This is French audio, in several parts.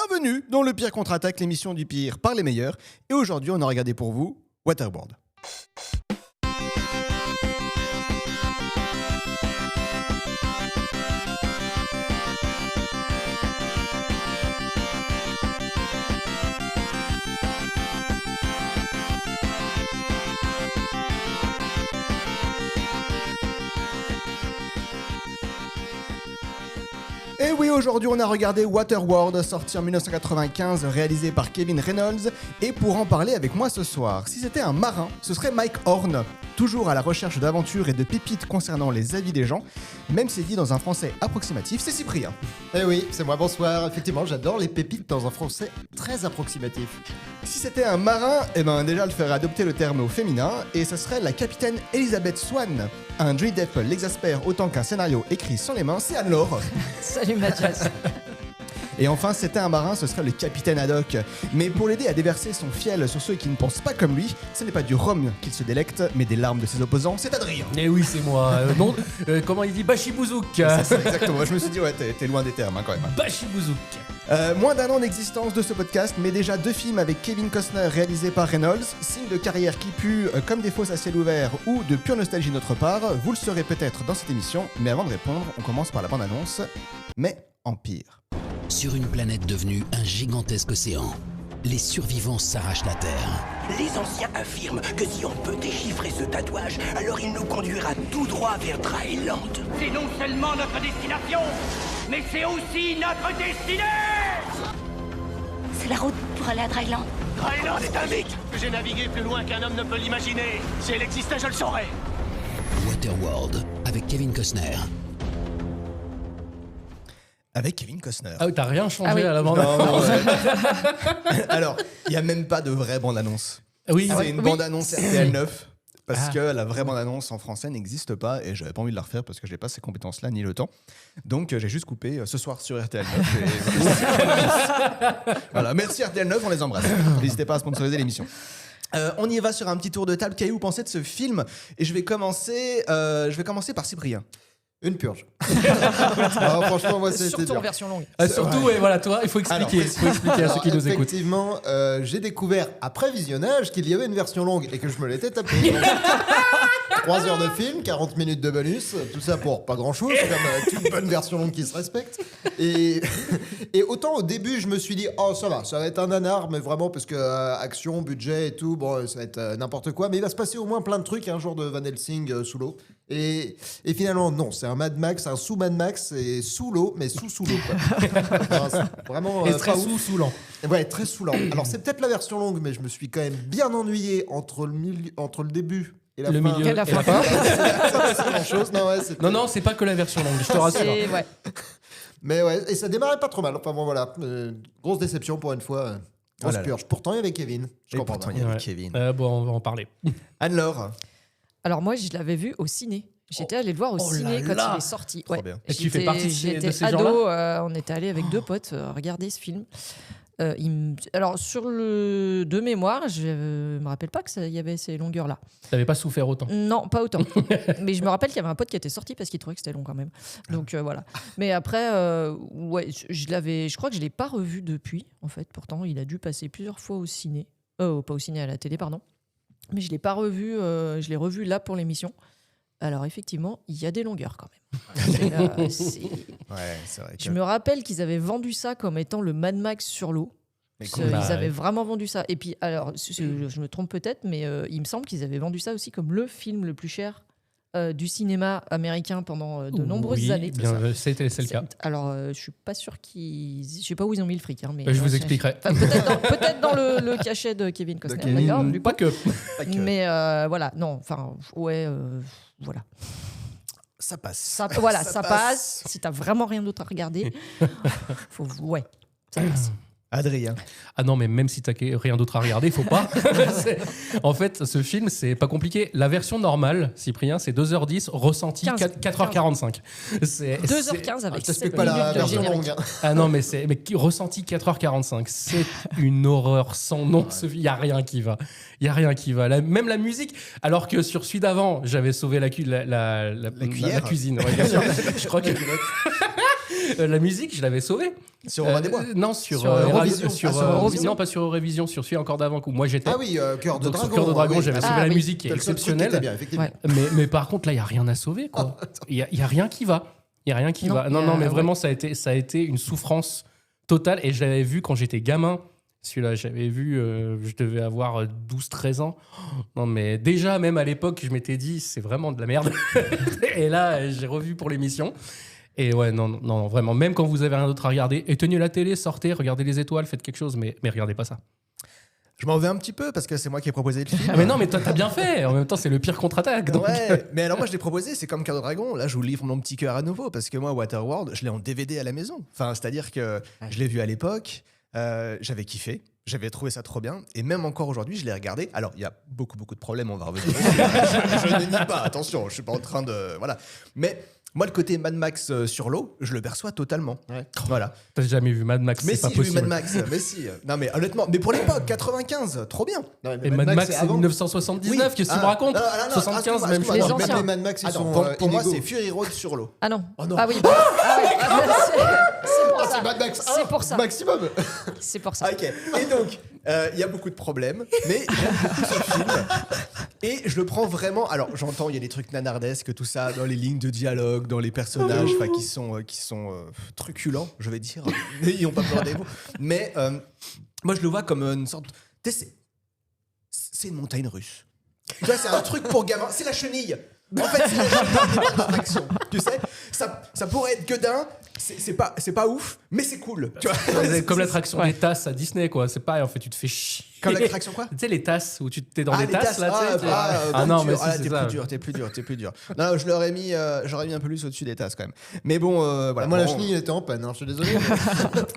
Bienvenue dans le Pire Contre-Attaque, l'émission du pire par les meilleurs. Et aujourd'hui, on a regardé pour vous Waterworld. Et oui, aujourd'hui on a regardé Waterworld, sorti en 1995, réalisé par Kevin Reynolds. Et pour en parler avec moi ce soir, si c'était un marin, ce serait Mike Horn, toujours à la recherche d'aventures et de pépites concernant les avis des gens. Même si dit dans un français approximatif, c'est Cyprien. Eh oui, c'est moi, bonsoir. Effectivement, j'adore les pépites dans un français très approximatif. Si c'était un marin, déjà elle ferait adopter le terme au féminin, et ce serait la capitaine Elizabeth Swann. Un Johnny Depp l'exaspère autant qu'un scénario écrit sans les mains, c'est Anne-Laure. Salut Mathias. Et enfin, si c'était un marin, ce serait le capitaine Haddock. Mais pour l'aider à déverser son fiel sur ceux qui ne pensent pas comme lui, ce n'est pas du rhum qu'il se délecte, mais des larmes de ses opposants, c'est Adrien. Eh oui, c'est moi. Comment il dit Bachibouzouk. C'est exactement, je me suis dit, ouais, t'es loin des termes quand même. Bachibouzouk. Moins d'un an d'existence de ce podcast, mais déjà 2 films avec Kevin Costner réalisés par Reynolds, signe de carrière qui pue comme des fosses à ciel ouvert ou de pure nostalgie de notre part, vous le saurez peut-être dans cette émission, mais avant de répondre, on commence par la bande-annonce, mais en pire. Sur une planète devenue un gigantesque océan, les survivants s'arrachent la Terre. Les anciens affirment que si on peut déchiffrer ce tatouage, alors il nous conduira tout droit vers Dryland. C'est non seulement notre destination, mais c'est aussi notre destinée. C'est la route pour aller à Dryland. Dryland est un mythe. J'ai navigué plus loin qu'un homme ne peut l'imaginer. Si elle existait, je le saurais. Waterworld, avec Kevin Costner. Avec Kevin Costner. Ah oui, t'as rien changé oui. à la bande. Non, alors, il n'y a même pas de vraie bande-annonce. Oui, C'est une bande-annonce RTL 9. Parce Ah. que la vraie bande-annonce en français n'existe pas et j'avais pas envie de la refaire parce que j'ai pas ces compétences-là ni le temps. Donc j'ai juste coupé ce soir sur RTL 9. Voilà, merci RTL 9, on les embrasse. N'hésitez pas à sponsoriser l'émission. On y va sur un petit tour de table. Qu'avez-vous pensé de ce film? Et je vais commencer par Cyprien. Une purge. Non, franchement, moi, c'était Surtout en dur. version longue. surtout, ouais, voilà, toi, il faut expliquer. Il faut expliquer à ceux qui nous écoutent. Effectivement, j'ai découvert après visionnage qu'il y avait une version longue et que je me l'étais tapé. 3 heures de film, 40 minutes de bonus, tout ça pour pas grand chose, c'est comme une bonne version longue qui se respecte. Et autant au début, je me suis dit, oh ça va être un nanar, mais vraiment parce que action, budget et tout, bon, ça va être n'importe quoi, mais il va se passer au moins plein de trucs, un genre de Van Helsing sous l'eau. Et finalement, non, c'est un Mad Max, un sous-Mad Max, et sous l'eau, mais sous l'eau. Enfin, c'est vraiment Et pas très ouf. saoulant. Ouais, très saoulant. Alors, c'est peut-être la version longue, mais je me suis quand même bien ennuyé entre le début et la Le fin. milieu et la et la fin. fin. C'est la chose. Non, ouais, c'était- Non, c'est pas que la version longue, je te rassure. Ouais. Mais ouais, et ça démarrait pas trop mal. Enfin bon, voilà. Grosse déception pour une fois. Grosse là là. purge. Pourtant, il y avait Kevin. Je Et comprends pourtant, pas. il y avait Ouais. Kevin. Bon, on va en parler. Anne-Laure. Alors moi, je l'avais vu au ciné. J'étais allée le voir au Oh ciné là quand là. il est sorti. Trop bien. Et tu fais partie de J'étais ces ado, gens-là on était allé avec 2 potes regarder ce film. Alors sur le de mémoire, je me rappelle pas que il y avait ces longueurs-là. T'avais pas souffert autant. Non, pas autant. Mais je me rappelle qu'il y avait un pote qui était sorti parce qu'il trouvait que c'était long quand même. Donc voilà. Mais après, ouais, je crois que je l'ai pas revu depuis. En fait, pourtant, il a dû passer plusieurs fois au ciné. Pas au ciné, à la télé, pardon. Mais je l'ai pas revu. Je l'ai revu là pour l'émission. Alors effectivement, il y a des longueurs quand même. Et là, Ouais, c'est vrai. je me rappelle qu'ils avaient vendu ça comme étant le Mad Max sur l'eau. Mais Ils Bah, avaient ouais. vraiment vendu ça. Et puis, alors, je me trompe peut-être, mais il me semble qu'ils avaient vendu ça aussi comme le film le plus cher du cinéma américain pendant de nombreuses Oui, années. bien, c'est le cas. Alors, je suis pas sûr qu'ils... Je sais pas où ils ont mis le fric. Hein, mais, Je vous expliquerai. Enfin, peut-être dans le cachet de Kevin Costner. Kevin, d'ailleurs, du coup. Pas que. Pas que Mais voilà, non, enfin, ouais, voilà. ça passe. Ça passe. Si t'as vraiment rien d'autre à regarder, ouais, ça passe. Adrien. Ah non, mais même si t'as rien d'autre à regarder, faut pas. En fait, ce film, c'est pas compliqué. La version normale, Cyprien, c'est 2h10, ressenti 15. 4h45. 2h15 avec Je 7 t'explique pas la minutes de version générique. longue. Hein. Ah non, mais ressenti 4h45. C'est une horreur sans nom. Il y a rien qui va. Il y a rien qui va. Même la musique. Alors que sur celui d'avant, j'avais sauvé la cuisine. cuillère. Ouais, bien sûr. Je crois que la musique, je l'avais sauvée. Sur Robin des Bois. Non, sur Sur Eurovision. sur, Sur Eurovision. non, pas sur Eurovision, sur celui encore d'avant où moi j'étais. Ah oui, Cœur de Donc, Dragon. sur Cœur de Dragon, oui. j'avais Ah, sauvé la oui. musique qui est C'est le seul truc qui était exceptionnelle. bien, effectivement. Ouais. Mais par contre, là, il n'y a rien à sauver, quoi. Il y a rien qui va. Il y a rien qui Non, va. il y Non, a- non, mais ouais. vraiment, ça a été une souffrance totale. Et je l'avais vu quand j'étais gamin. Celui-là, j'avais vu, je devais avoir 12-13 ans. Non, mais déjà, même à l'époque, je m'étais dit, c'est vraiment de la merde. Et là, j'ai revu pour l'émission. Et ouais, non, vraiment, même quand vous avez rien d'autre à regarder, éteignez la télé, sortez, regardez les étoiles, faites quelque chose, mais regardez pas ça. Je m'en vais un petit peu parce que c'est moi qui ai proposé le film. Ah, mais non, mais toi, t'as bien fait. En même temps, c'est le pire contre-attaque. Donc... Ouais, mais alors moi je l'ai proposé, c'est comme Cœur de Dragon. Là, je vous livre mon petit cœur à nouveau parce que moi, Waterworld, je l'ai en DVD à la maison. Enfin, c'est-à-dire que je l'ai vu à l'époque, j'avais kiffé, j'avais trouvé ça trop bien, et même encore aujourd'hui, je l'ai regardé. Alors, il y a beaucoup de problèmes, on va revenir. je ne nie pas, attention, je suis pas en train de, voilà. Mais moi, le côté Mad Max sur l'eau, je le perçois totalement. Ouais. Voilà. T'as jamais vu Mad Max, Mais c'est si, pas j'ai vu possible. Mad Max. Mais si. Non, mais honnêtement, mais pour l'époque, 95, trop bien. Non, mais Et Mad Max, c'est avant. 1979, qu'est-ce que tu me Ah, racontes non, non, non, 75, excuse-moi, même excuse-moi, chose. Les Même anciens. les Mad Max, ils Attends, sont pour moi, illégaux. c'est Fury Road sur l'eau. Ah non. Oh non. Ah oui. Ah ouais. C'est pour Ah, ça. c'est Mad Max C'est pour ça. maximum. C'est pour ça. Ok. Et donc, il y a beaucoup de problèmes, mais j'aime beaucoup ce film. Et je le prends vraiment. Alors, j'entends, il y a des trucs nanardesques, tout ça, dans les lignes de dialogue, dans les personnages, enfin, qui sont truculents, je vais dire. N'ayons pas peur des mots. Mais moi, je le vois comme une sorte. Tu sais, c'est une montagne russe. Tu vois, c'est un truc pour gamins. C'est la chenille. En fait, c'est la chenille des parcs d'attraction. Tu sais, ça pourrait être gueudin. C'est pas ouf, mais c'est cool. Tu vois. Ouais, comme l'attraction des tasses à Disney, quoi. C'est pareil, en fait, tu te fais chier. Comme l'attraction quoi? Tu sais, les tasses où tu t'es dans Ah, des les tasses, là, tu sais. Ah non, mais si, c'est t'es ça. t'es plus dur. Non, je l'aurais mis, j'aurais mis un peu plus au-dessus des tasses quand même. Mais bon, voilà. Moi, la Bon, chenille, elle était en panne, hein, je suis désolé.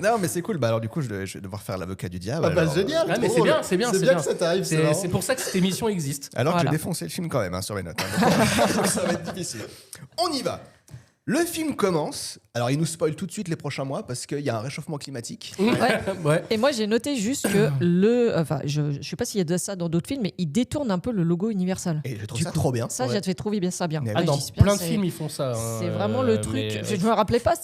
Non, mais c'est cool. Bah alors du coup, je vais devoir faire l'avocat du diable. Ah bah alors, génial. Ah, mais trop c'est bien, drôle. c'est bien, C'est c'est bien bien. que ça t'arrive, c'est marrant. C'est pour ça que cette émission existe. Alors que j'ai Voilà. défoncé le film quand même sur mes notes. Donc ça va être difficile. On y va. Le film commence. Alors, il nous spoil tout de suite les prochains mois parce qu'il y a un réchauffement climatique. Ouais. Ouais. Et moi, j'ai noté juste que enfin, je sais pas s'il y a de ça dans d'autres films, mais il détourne un peu le logo Universal. Et je trouve Du ça coup, trop bien. Ça, Ouais. j'ai fait trouver bien ça bien. Mais Ah, oui, dans je dis bien, plein de c'est- films, ils font ça. hein, C'est vraiment le truc. mais- Je me rappelais pas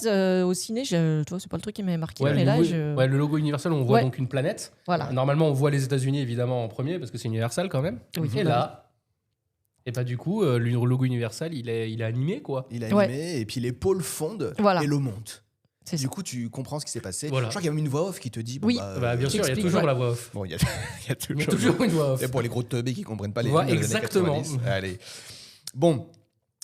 au ciné. Tu vois, c'est pas le truc qui m'avait marqué. Ouais, mais là, ouais, le logo Universal, on voit Ouais. donc une planète. voilà. Normalement, on voit les États-Unis évidemment en premier parce que c'est Universal quand même. Oui. Et là, et bah du coup, le logo Universal, il est animé quoi. Il a Ouais. animé et puis les pôles fondent Voilà. et l'eau monte. C'est Du ça. coup, tu comprends ce qui s'est passé. Voilà. Je crois qu'il y a même une voix off qui te dit. Bon, Oui. Bah, bien sûr, il y a Explique, toujours ouais. la voix off. Bon, il y a Il y a toujours. toujours une voix off. Et pour les gros teubés qui comprennent pas les Ouais, films des années exactement. 90. Allez. Bon.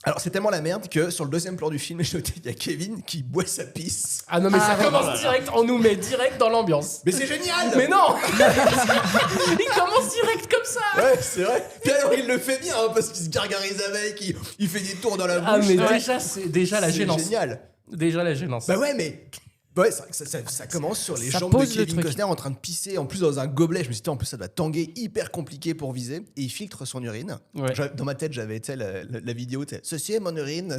Alors, c'est tellement la merde que sur le deuxième plan du film, j'ai noté, il y a Kevin qui boit sa pisse. Ah non, mais ça ouais. commence direct, on nous met direct dans l'ambiance. Mais c'est génial! Mais non Il commence direct comme ça. Ouais, c'est vrai. Puis alors, il le fait bien hein, parce qu'il se gargarise avec, il fait des tours dans la bouche. Ah mais Ouais. déjà, c'est déjà la C'est gênance. génial. Déjà la gênance. Bah ouais, mais. Ouais, ça commence sur les Ça jambes de pose le Kevin truc. Costner en train de pisser, en plus dans un gobelet. Je me suis dit, en plus, ça doit tanguer, hyper compliqué pour viser. Et il filtre son urine. Ouais. Dans ma tête, j'avais la vidéo, ceci est mon urine.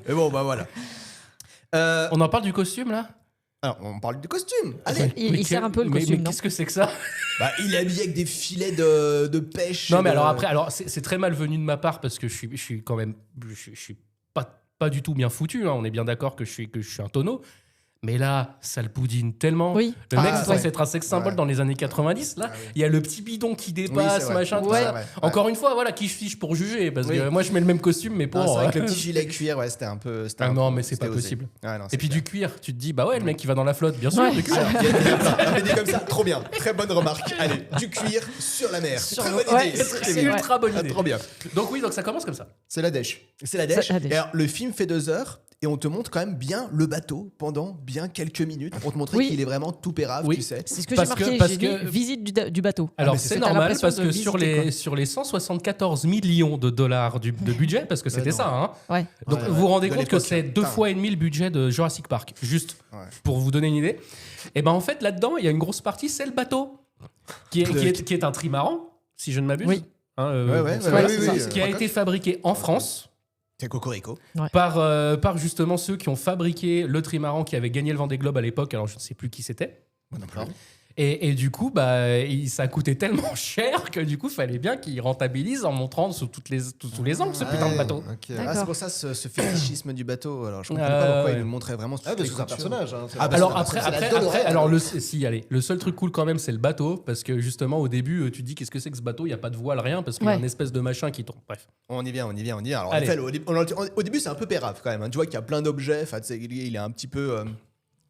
Mais bon, bah voilà. On en parle du costume là. Alors, on parle du costume. Allez. Il sert un peu le costume, mais non qu'est-ce que c'est que ça? Bah, il est habillé avec des filets de pêche. Non et mais de- alors après, c'est très malvenu de ma part parce que je suis quand même, je suis pas du tout bien foutu. Hein. On est bien d'accord que je suis un tonneau. Mais là, ça le poudine tellement. Oui. Le mec, Ah, c'est censé ouais. être un sex symbole Ouais. dans les années 90. Là, Ah oui. il y a le petit bidon qui Oui, dépasse, c'est vrai. machin, tout Ouais. ça. Ouais. Encore une fois, voilà, qui je fiche pour juger parce Oui. que moi, je mets le même costume, mais Non, pour. c'est vrai que le petit gilet cuir, ouais, c'était un peu. Ah non, mais c'est c'était pas osé. possible. Ouais, non, Et c'est puis clair. du cuir, tu te dis, bah ouais, le mec qui va dans la flotte, bien sûr, Ouais. du cuir. Mais dit comme ça, trop bien. Très bonne remarque. Allez, du cuir sur la mer. Sur Très l'eau. bonne Ouais, idée. c'est- Très c'est bien. ultra bonne Ah, idée. trop bien. Donc oui, donc ça commence comme ça. C'est la dèche. C'est la dèche. C'est la dèche. Et alors, le film fait 2 heures et on te montre quand même bien le bateau pendant bien quelques minutes pour te montrer Oui. qu'il est vraiment tout pérave, Oui. tu sais. C'est ce que j'ai Parce que- marqué. parce J'ai que- dit visite du bateau. Alors mais c'est c'est- t'as normal l'impression parce de que sur visiter, les, sur les 174 millions de dollars de budget, parce que c'était non. ça, hein. Ouais. Donc Ouais, vous vous rendez de compte que l'époque, c'est 2 putain. fois et demi le budget de Jurassic Park, juste Ouais. pour vous donner une idée. Et ben en fait là-dedans, il y a une grosse partie, c'est le bateau, qui est un trimaran, si je ne m'abuse. Oui. Hein, Ouais, voilà, oui, c'est ça. oui, Qui a été fabriqué en France C'est Cocorico. par justement ceux qui ont fabriqué le trimaran qui avait gagné le Vendée Globe à l'époque. Alors je ne sais plus qui c'était. Moi non plus. Et du coup, ça coûtait tellement cher que du coup, fallait bien qu'ils rentabilisent en montrant sous tous les angles ce putain de bateau. Ok. D'accord. C'est pour ça ce fétichisme du bateau. Alors, je comprends pas pourquoi ouais. il nous montrait vraiment Ah, parce que c'est un personnage. Hein. Alors C'est après, la Dolorette. le seul truc cool quand même, c'est le bateau, parce que justement au début, tu te dis qu'est-ce que c'est que ce bateau, il y a pas de voile, rien, parce qu'il y a Ouais. une espèce de machin qui tombe. Bref. On y vient. Alors, en Allez. effet, au début, c'est un peu pérave quand même. Hein. Tu vois qu'il y a plein d'objets. Enfin, tu sais, il est un petit peu.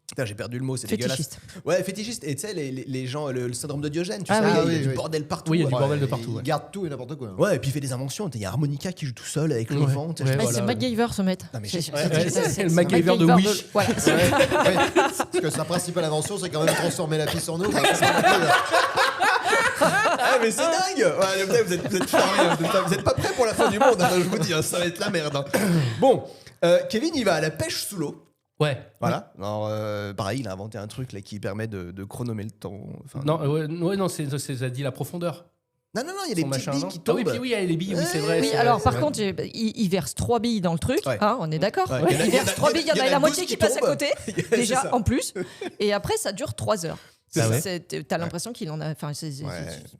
Putain, j'ai perdu le mot, c'est dégueulasse. Fétichiste. Ouais, fétichiste. Et tu sais, les gens, le syndrome de Diogène, tu Ah sais, oui. il y a oui, du oui. bordel partout. Oui, il y a du Ouais. bordel de partout. Il Ouais. garde tout et n'importe quoi. Ouais, et puis il fait des inventions. Il y a Harmonica qui joue tout seul avec le Ouais. vent. tu sais, Ouais, je sais Ah, pas. c'est voilà. MacGyver ce mec. Non, mais C'est- c'est- c'est le MacGyver de Wish. Voilà. Ouais, parce que sa principale invention, c'est quand même transformer la pisse en eau. Ah, mais c'est dingue! Ouais, vous êtes charmés, vous êtes pas prêts pour la fin du monde, hein, je vous dis, hein, ça va être la merde. Hein. Bon, Kevin, il va à la pêche sous l'eau. Ouais. Voilà. Alors, pareil, il a inventé un truc là, qui permet de chronomer le temps. Enfin, Non, non, ça dit la profondeur. non, il y a des Son petites machin, billes non qui Ah tombent. oui, puis oui, il y a les billes, oui, c'est vrai. Oui, c'est alors vrai, par c'est contre, il verse 3 billes dans le truc, Ouais. hein, on est d'accord. Ouais. Il verse 3 billes, il y en a la 12 moitié qui passe à tombent. côté, C'est déjà ça. en plus, et après ça dure 3 heures. Ah ouais. T'as l'impression qu'il en a. Enfin, Ouais.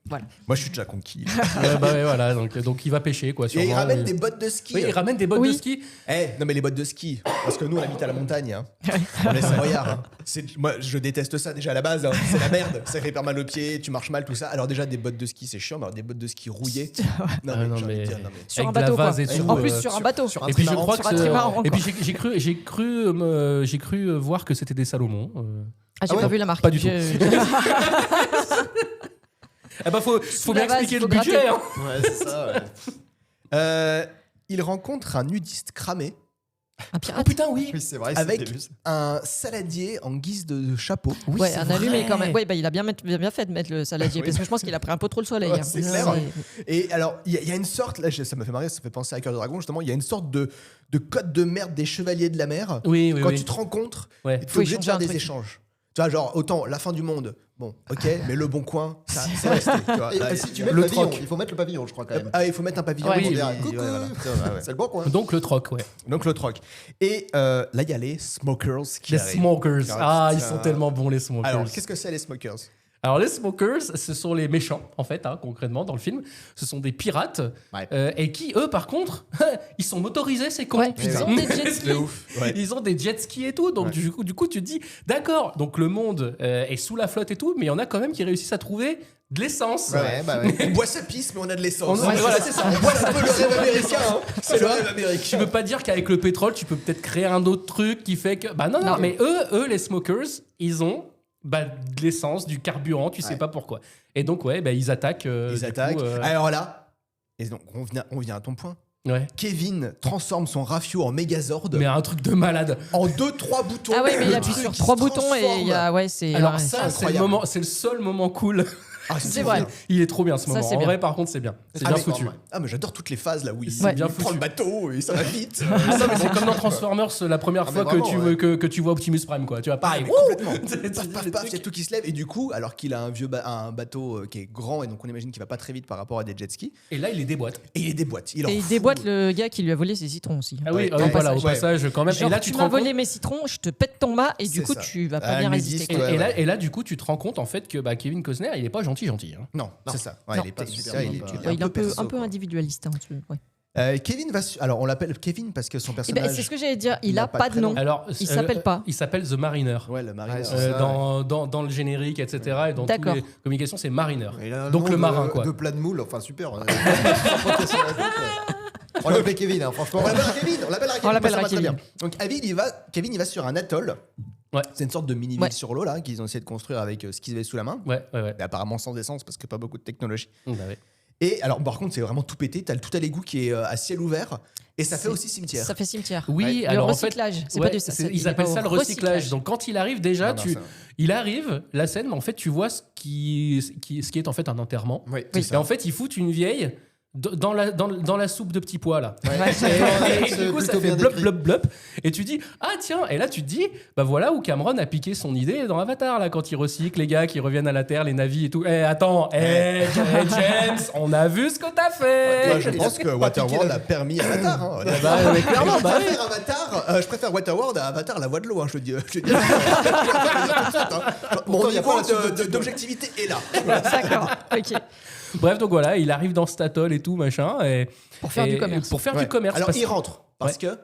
voilà. Moi, je suis déjà conquis. Ouais, voilà, donc il va pêcher, quoi. Et Sûrement, il ramène des bottes de ski. Oui, il ramène des bottes Oui. de ski. Non mais les bottes de ski, parce que nous on habite à la montagne, hein. On est savoyards. Hein. Moi je déteste ça déjà à la base, hein. C'est la merde, ça fait hyper mal aux pieds, tu marches mal, tout ça. Alors déjà des bottes de ski c'est chiant, mais alors des bottes de ski rouillées. Non, Ah, non, j'ai envie de mais- dire, non, mais- Sur Avec un de la bateau, quoi. vase et tout, En plus, euh, sur un bateau. sur un Et puis je trimaran, crois sur que un trimaran, et quoi. puis j'ai cru voir que c'était des Salomon. Ah, j'ai Ah ouais pas vu la marque. Pas du tout. Je- Faut la bien vase, expliquer faut le budget. gratter. Hein. Ouais, c'est ça. Ouais. Il rencontre un nudiste cramé Un Oh pirate. putain, oui. Oui, c'est vrai. avec c'était lui. un saladier en guise de chapeau. Oui, Ouais, c'est un vrai. allumé quand même. Ouais, bah, il a bien fait de mettre le saladier Oui. parce que je pense qu'il a pris un peu trop le soleil. Ouais, hein. c'est clair. Et alors, il y a une sorte, là ça me fait marrer, ça fait penser à Cœur de Dragon, justement, il y a une sorte de code de merde des chevaliers de la mer. Oui, Quand oui. tu te rencontres, Ouais. tu es Faut obligé de échanger faire un des truc. échanges. Tu vois, genre, autant la fin du monde, bon, ok, mais le bon coin, ça, c'est resté. Tu vois. Et Là, si tu il- mets le le pavillon, troc. il faut mettre le pavillon, je crois quand même. Ah, il faut mettre un pavillon. Ah oui, pour oui, dire, coucou. voilà. Ouais. C'est le bon coin. Donc le troc, ouais. Donc le troc. Et là, il y a les smokers qui Les arrivent. smokers. Ah, ils putain. sont tellement bons, les smokers. Alors, qu'est-ce que c'est les smokers? Alors les smokers, ce sont les méchants en fait, hein, concrètement dans le film. Ce sont des pirates Ouais. et qui eux par contre, ils sont motorisés ces cons. Ouais, ils ont des jet skis. De ouf. Ouais. Ils ont des jet skis et tout, donc Ouais. du coup tu te dis d'accord. Donc le monde est sous la flotte et tout, mais il y en a quand même qui réussissent à trouver de l'essence. Ouais, bah ouais. On boit sa pisse, mais on a de l'essence. Ouais, voilà, c'est ça. On boit un peu le rêve américain. Hein. C'est le rêve Tu américain. peux pas dire qu'avec le pétrole, tu peux peut-être créer un autre truc qui fait que. Bah non, Non. mais eux, les smokers, ils ont de l'essence, du carburant, tu sais Ouais. pas pourquoi. Et donc, ouais, bah, ils attaquent. Ils du attaquent. coup, Alors là, et donc on vient à ton point. ouais. Kevin transforme son Rafio en Megazord Mais un truc de malade. en 2-3 boutons. Ah ouais, mais il Le appuie truc sur qui 3 se boutons et il y a. transforme. Ouais, c'est. Alors ouais, ça, c'est le incroyable. moment, c'est le seul moment cool. Ah, C'est vrai. Il est trop bien ce Ça, moment. c'est En bien. vrai, par contre, c'est bien. C'est bien mais- foutu. Ah mais j'adore toutes les phases là où il, C'est bien il prend foutu. le bateau et ça va vite. Ah non, mais c'est comme dans Transformers la première Ah, fois mais que, vraiment, tu, que tu vois Optimus Prime, quoi. Tu vois, Ah, pareil. mais complètement. Paf, paf, paf, il y a tout qui se lève et du coup, alors qu'il a un bateau qui est grand et donc on imagine qu'il va pas très vite par rapport à des jet skis, Et là, il les déboîte. et il déboîte. Il en Et il fout. déboîte le gars qui lui a volé ses citrons aussi. Ah oui, Ouais, ah oui, au voilà, au passage. passage, quand même. Genre, et là, tu te m'as rends compte- volé mes citrons, je te pète ton mât et du C'est coup ça. tu vas pas Ah, bien le résister. nudiste, quoi. ouais. Et là, du coup, tu te rends compte en fait que Kevin Costner, il est pas gentil. Hein. Non, c'est ça. Ouais, Non, il est pas c'est super. ça, Il est, il est- Ouais, il est un peu perso, individualiste. Hein, Kevin va. Alors on l'appelle Kevin parce que son Eh personnage. ben, c'est ce que j'allais dire, il n'a a pas pas de de nom. Alors, Il s'appelle pas. Il s'appelle The Mariner. Ouais, le marine. Ouais, c'est ça. Dans le générique, etc. Et dans toutes D'accord. les communications, c'est Mariner. Il a un Donc nom le de- marin, quoi. De plat de moule, enfin super. On l'appelle Kevin, hein, franchement. On l'appellera Kevin. On l'appellera Kevin. On l'appellera parce que ça va très Kevin. bien. Donc Kevin il va sur un atoll. Ouais. C'est une sorte de mini-ville Ouais. sur l'eau là qu'ils ont essayé de construire avec ce qu'ils avaient sous la main. Ouais. Mais apparemment sans essence parce que pas beaucoup de technologie. Bah ouais. Et alors par contre c'est vraiment tout pété. T'as le tout à l'égout qui est à ciel ouvert et ça fait aussi cimetière. Ça fait cimetière. Oui, Le alors en fait, recyclage, c'est ouais, pas du ça. ils appellent ça le recyclage. Donc quand il arrive déjà, Ah, non, ça- il arrive la scène, mais en fait tu vois ce qui est en fait un enterrement. Oui, Oui. Et en fait ils foutent une vieille dans la soupe de petits pois là. Ouais. Et C'est du coup, ça plutôt fait bien blop, décrit. blop, blop. Et tu dis, ah tiens, et là tu te dis, bah voilà où Cameron a piqué son idée dans Avatar, là, quand il recycle les gars qui reviennent à la Terre, les navis et tout. Eh, attends, James, on a vu ce que t'as fait. Moi, je pense que Waterworld a permis Avatar. Hein. Bah, mais clairement, je bah préfère Avatar. Je préfère Waterworld à Avatar, la voix de l'eau. Hein, je te dis. Mon il y a pas niveau la suite de d'objectivité est là. D'accord, ok. Bref, donc voilà, il arrive dans cet atoll et tout, machin. Pour faire du commerce. Pour faire Ouais. du commerce. Alors parce- il rentre parce que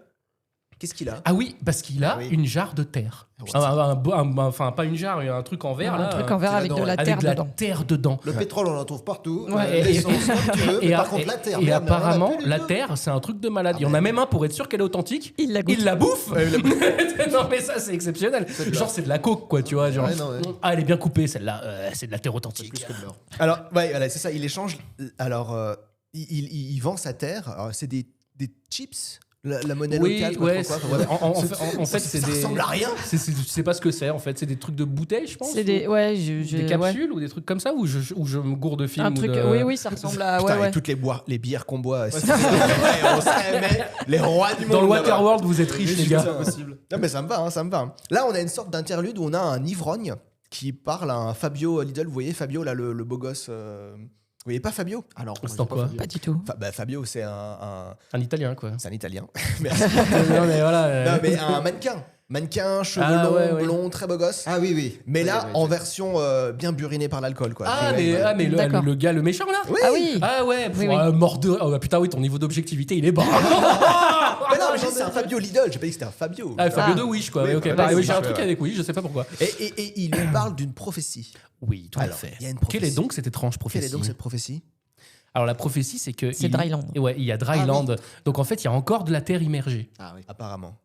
qu'est-ce qu'il a? Ah oui, parce qu'il a Ah oui. une jarre de terre. Enfin, pas une jarre, un truc en verre. Un là, truc en verre avec de la avec terre de la dedans. terre dedans. Le pétrole, on en trouve partout. Ouais. L'essence, comme tu veux. Mais par contre, la terre. et merde, on en a apparemment, plus du la tout. terre, c'est un truc de malade. Il y en a même un pour être sûr qu'elle est authentique. Il la goûte. Il la bouffe. Non, mais ça, c'est exceptionnel. Genre, c'est de la coke, quoi, tu vois. Genre, Ouais, non, ouais. ah, elle est bien coupée, celle-là. C'est de la terre authentique. Plus que de l'or. Alors ouais, voilà, c'est ça. Il échange. Alors il vend sa terre. Alors, c'est des chips. La monnaie Oui, locale. ouais. Quoi, enfin, bref. En fait, c'est ça des. ressemble à rien. Je sais pas ce que c'est, en fait. C'est des trucs de bouteilles, je pense. C'est des. Ouais, Des capsules ou des trucs comme ça où je me gourde de film Un ou truc. de... Oui, ça ressemble à. Putain, Ouais, ouais. et toutes les bières qu'on boit. On serait les rois du monde. Dans le là-bas. Waterworld, vous êtes riches, les gars. Non mais ça me va, hein, ça me va. hein. Là, on a une sorte d'interlude où on a un ivrogne qui parle à un Fabio Lidl. Vous voyez Fabio là, le beau gosse. Vous voyez pas Fabio? Alors, C'est en quoi Pas du tout. Fabio, c'est un Un Italien, quoi. c'est un Italien. Merci. Non, mais voilà. Non, mais un mannequin, cheveux Ah, longs, ouais, ouais. blond, très beau gosse. Ah oui, oui. Mais là, Ouais, en version bien burinée par l'alcool, quoi. Ah, Ouais, mais, ouais. le, le gars, le méchant, là Oui. Ah oui. Ah ouais, Oui, oui. mort de... Oh, bah, putain, oui, ton niveau d'objectivité, il est bas. Mais non, mais j'ai dit, c'est un Fabio Lidl. J'ai pas dit que c'était un Fabio. Ah, Fabio Ah. de Wish, quoi. Oui, Oui, ok, voilà, pareil, oui, c'est j'ai un ça, truc ouais. avec Wish, je sais pas pourquoi. Et il lui parle d'une prophétie. Oui, tout Alors, à fait. il y a une Quelle est prophétie. donc cette étrange prophétie Quelle est donc cette prophétie? Alors, la prophétie, c'est que... C'est Dryland. Ouais, il y a Dryland. Donc, en fait, il y a encore de la terre immergée. Ah oui. Apparemment.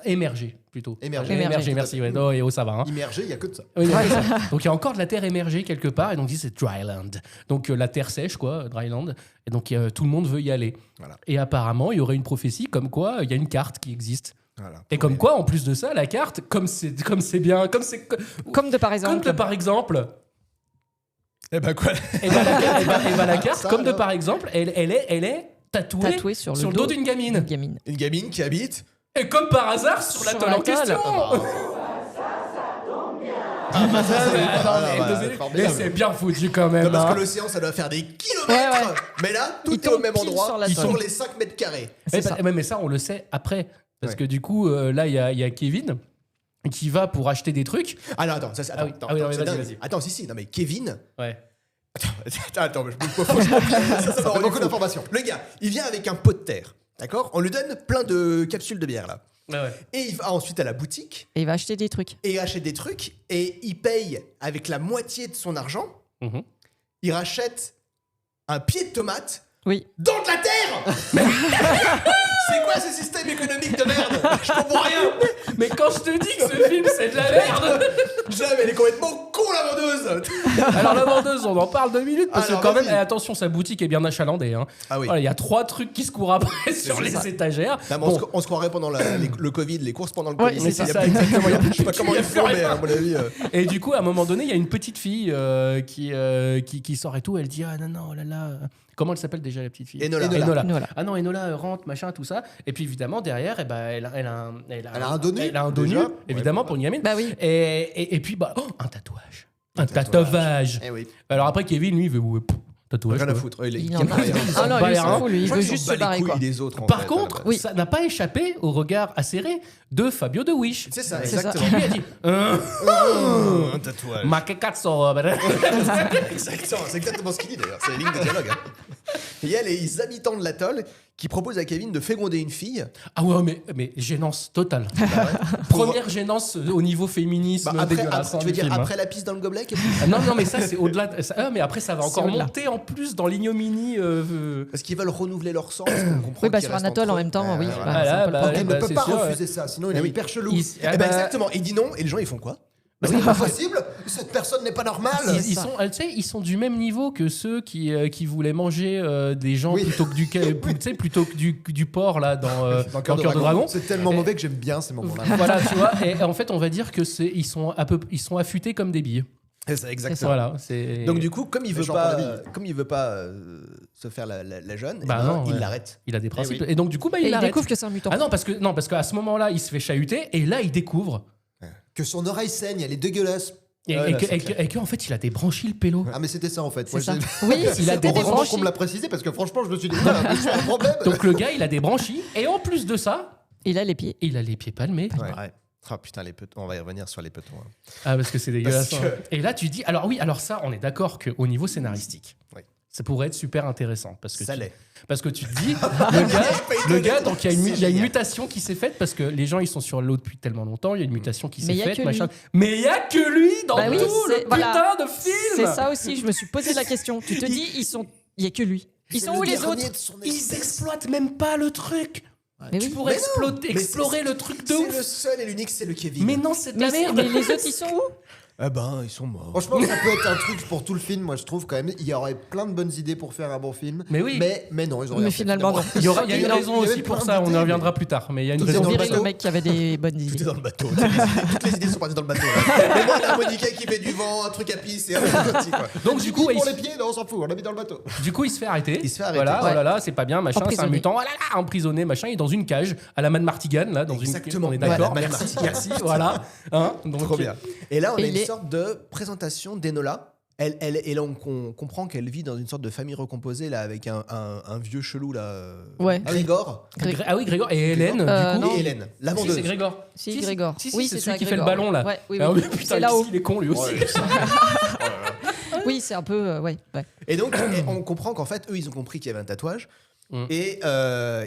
Émergée, plutôt. Émergée. Émergée. Merci. Ouais, non, ça va. Hein. Immergé, il n'y a que de ça. Oui, c'est ça. Donc il y a encore de la terre émergée quelque part et donc c'est Dryland. Donc la terre sèche quoi, Dryland. Et donc tout le monde veut y aller. Voilà. Et apparemment il y aurait une prophétie comme quoi il y a une carte qui existe. Voilà. Et comme quoi en plus de ça la carte comme c'est bien comme Comme de par exemple. par exemple. Eh ben quoi? Et la carte Ça, comme de alors. par exemple elle est tatouée, Tatoué sur le le dos d'une gamine. Gamine. Une gamine qui habite. Et comme par hasard sur Sur l'atoll en l'atoll. question. Mais c'est bien foutu quand même. Non, parce hein. que l'océan, ça doit faire des kilomètres. Ouais, ouais. Mais là, tout Il est au tombe même pile endroit. sur la Ils table. sont les 5 mètres carrés. C'est ça. Mais ça, on le sait après. Parce Ouais. que du coup, là, il y a Kevin qui va pour acheter des trucs. Ah non, attends, ça c'est. Ah oui. Attends, Ah oui, non, mais c'est vas-y, dingue. vas-y. Attends, si. Non, mais Kevin. Ouais. Attends, mais je faut que je comprenne. Ça Ça m'a fait rendu beaucoup fou. d'informations. Le gars, il vient avec un pot de terre. D'accord? On lui donne plein de capsules de bière là. Ouais. Et il va ensuite à la boutique Et il va acheter des trucs. et il achète des trucs. Et il paye avec la moitié de son argent. Mhm. Il rachète un pied de tomate Oui. dans de la terre. C'est quoi ce système économique de merde? Je comprends rien. Mais quand je te dis que ce film, c'est de la merde. Jamais, elle est complètement con la vendeuse. Alors, la vendeuse, on en parle 2 minutes. Parce Alors, que, quand même, vas-y. attention, sa boutique est bien achalandée. Hein. Ah oui. Voilà, il y a 3 trucs qui se courent après sur les ça. étagères. Non, mais Bon. on se croirait pendant le Covid, les courses pendant le Ouais, Covid. c'est Il y a ça, plus- exactement. Je sais pas comment Il y a ils plus font, mais rien. à mon avis. Et du coup, à un moment donné, il y a une petite fille qui sort et tout. Elle dit ah non, oh là là. Comment elle s'appelle déjà la petite fille? Enola. Enola. Ah non, Enola rentre, machin, tout ça. Et puis évidemment, derrière, elle a un dos nu, Elle a un dos déjà. nu, évidemment, pour une gamine. Bah oui. Et puis, un tatouage. Un tatouage. Eh oui. Alors après, Kevin, lui, il veut tatouage. Rien à quoi. foutre. Il aime en a. rien. Ah non, bat lui, les il reins. s'en fout, lui. Je Il crois veut qu'ils juste s'en se bat les barrer, quoi. couilles des autres. en Par fait, contre, Oui. ça n'a pas échappé au regard acéré de Fabio de Wish. c'est ça, C'est ça. exactement. Qui lui a dit Un tatouage. Ma che cazzo Exactement, c'est exactement ce qu'il dit d'ailleurs. C'est la ligne de dialogue. hein. Il y a les habitants de l'atoll qui proposent à Kevin de féconder une fille. Ah ouais, mais gênance totale. Première gênance au niveau féminisme Bah, après, dégueulasse. hein, tu veux du dire film, hein. après la pisse dans le gobelet Kevin Ah non, mais ça, c'est au-delà. Mais après, ça va C'est encore au-delà. monter en plus dans l'ignominie. Parce qu'ils veulent renouveler leur sang. Parce qu'on comprend Oui, bah qu'ils sur un restent atoll entre en eux. même temps, oui. Voilà. Bah, c'est un peu le Bah, problème. Il bah, ne peut c'est pas sûr, refuser ça, sinon il Eh est oui. hyper chelou. Eh ben exactement. Il dit non et les gens ils font quoi? Mais c'est pas possible. Cette personne n'est pas normale. Ils sont du même niveau que ceux qui voulaient manger des gens Oui. plutôt que plutôt que du porc là dans Dans Cœur de Dragon. C'est tellement Et- mauvais que j'aime bien ces moments-là. Voilà, tu vois. Et en fait, on va dire que ils sont affûtés comme des billes. C'est ça, exactement. Voilà. C'est Donc du coup, comme il veut gens pas, pour la vie. se faire la jeune, Bah eh ben, non, il ouais. l'arrête. il a des principes. oui. Et donc du coup, bah, Et il il l'arrête. découvre que c'est un mutant. Ah non, parce qu'à ce moment-là, il se fait chahuter et là, il découvre Que son oreille saigne, elle est dégueulasse. et, Ouais, et là, que- c'est et que- et que, en fait, il a des branchies le pélo. Ah mais c'était ça en fait. C'est Moi, ça. j'ai- Oui, Il a c'était des Heureusement qu'on branchies. me l'a précisé parce que franchement je me suis dit oula, mais c'est un problème. Donc le gars, il a des branchies et en plus de ça, Il a les pieds. il a les pieds palmés. Ouais. Ah putain, les petons, on va y revenir sur les petons. Hein. Ah, parce que c'est dégueulasse. Parce que- hein. Et là, tu dis. Alors ça, on est d'accord qu'au niveau scénaristique, Oui. ça pourrait être super intéressant. Parce que Ça l'est. Parce que tu te dis, pas le gars, donc il y a C'est une génial. mutation qui s'est faite parce que les gens ils sont sur l'eau depuis tellement longtemps, il y a une mutation qui Mais s'est y a faite, que machin. Mais il y a que lui dans Bah oui, tout c'est- le voilà. putain de film. C'est ça aussi, je me suis posé la question. Tu te dis, il y a que lui. Ils sont où les autres? Ils exploitent même pas le truc. Mais Tu oui. pourrais Mais non, mais explorer le truc de C'est le ouf. seul et l'unique, c'est le Kevin. Mais non, c'est de la Mais merde. les autres, ils sont où? Ah ben, ils sont morts. Franchement, ça peut être un truc pour tout le film. Moi, je trouve quand même, il y aurait plein de bonnes idées pour faire un bon film. Mais oui. Mais non, ils ont Mais rien fait, finalement, non. Il y a une Il y raison avait aussi pour plein ça, on y d'idées, reviendra plus tard. Mais il y a une Tout est Ils raison. ont dans le viré le bateau. mec qui avait des bonnes Tout est idées. dans le bateau. Toutes les idées sont parties dans le bateau. Là. Mais moi, l'harmonica qui fait du vent, un truc à pisse et un truc parti, quoi. Donc du coup, Pour il, les pieds, non, on s'en fout, on l'a mis dans le bateau. du coup, il se fait arrêter. Il se fait arrêter. Voilà, Ouais. oh là là, c'est pas bien, machin, c'est un Emprisonné. mutant. Oh là là, emprisonné, machin, il est dans une cage à la Mad Martigan là, dans Exactement. une. On est Voilà, d'accord. Mad Merci, Martigan. merci, voilà. Hein, donc, Trop bien. Et là, on Et a il une est- sorte de présentation d'Enola. Et là, on comprend qu'elle vit dans une sorte de famille recomposée là, avec un vieux chelou là. Ouais. Grégor. Ah oui, Grégor et Hélène, du coup. non. Et Hélène, la Si, vendeuse. c'est Grégor. Si, Grégor. Si, Oui, c'est c'est celui ça, qui fait le Grégor. ballon là. Ouais, oui, Ah oui. oui, putain, C'est là-haut. il est con lui aussi. Oui, c'est un peu. Ouais. Et donc, on comprend qu'en fait, eux, ils ont compris qu'il y avait un tatouage. Et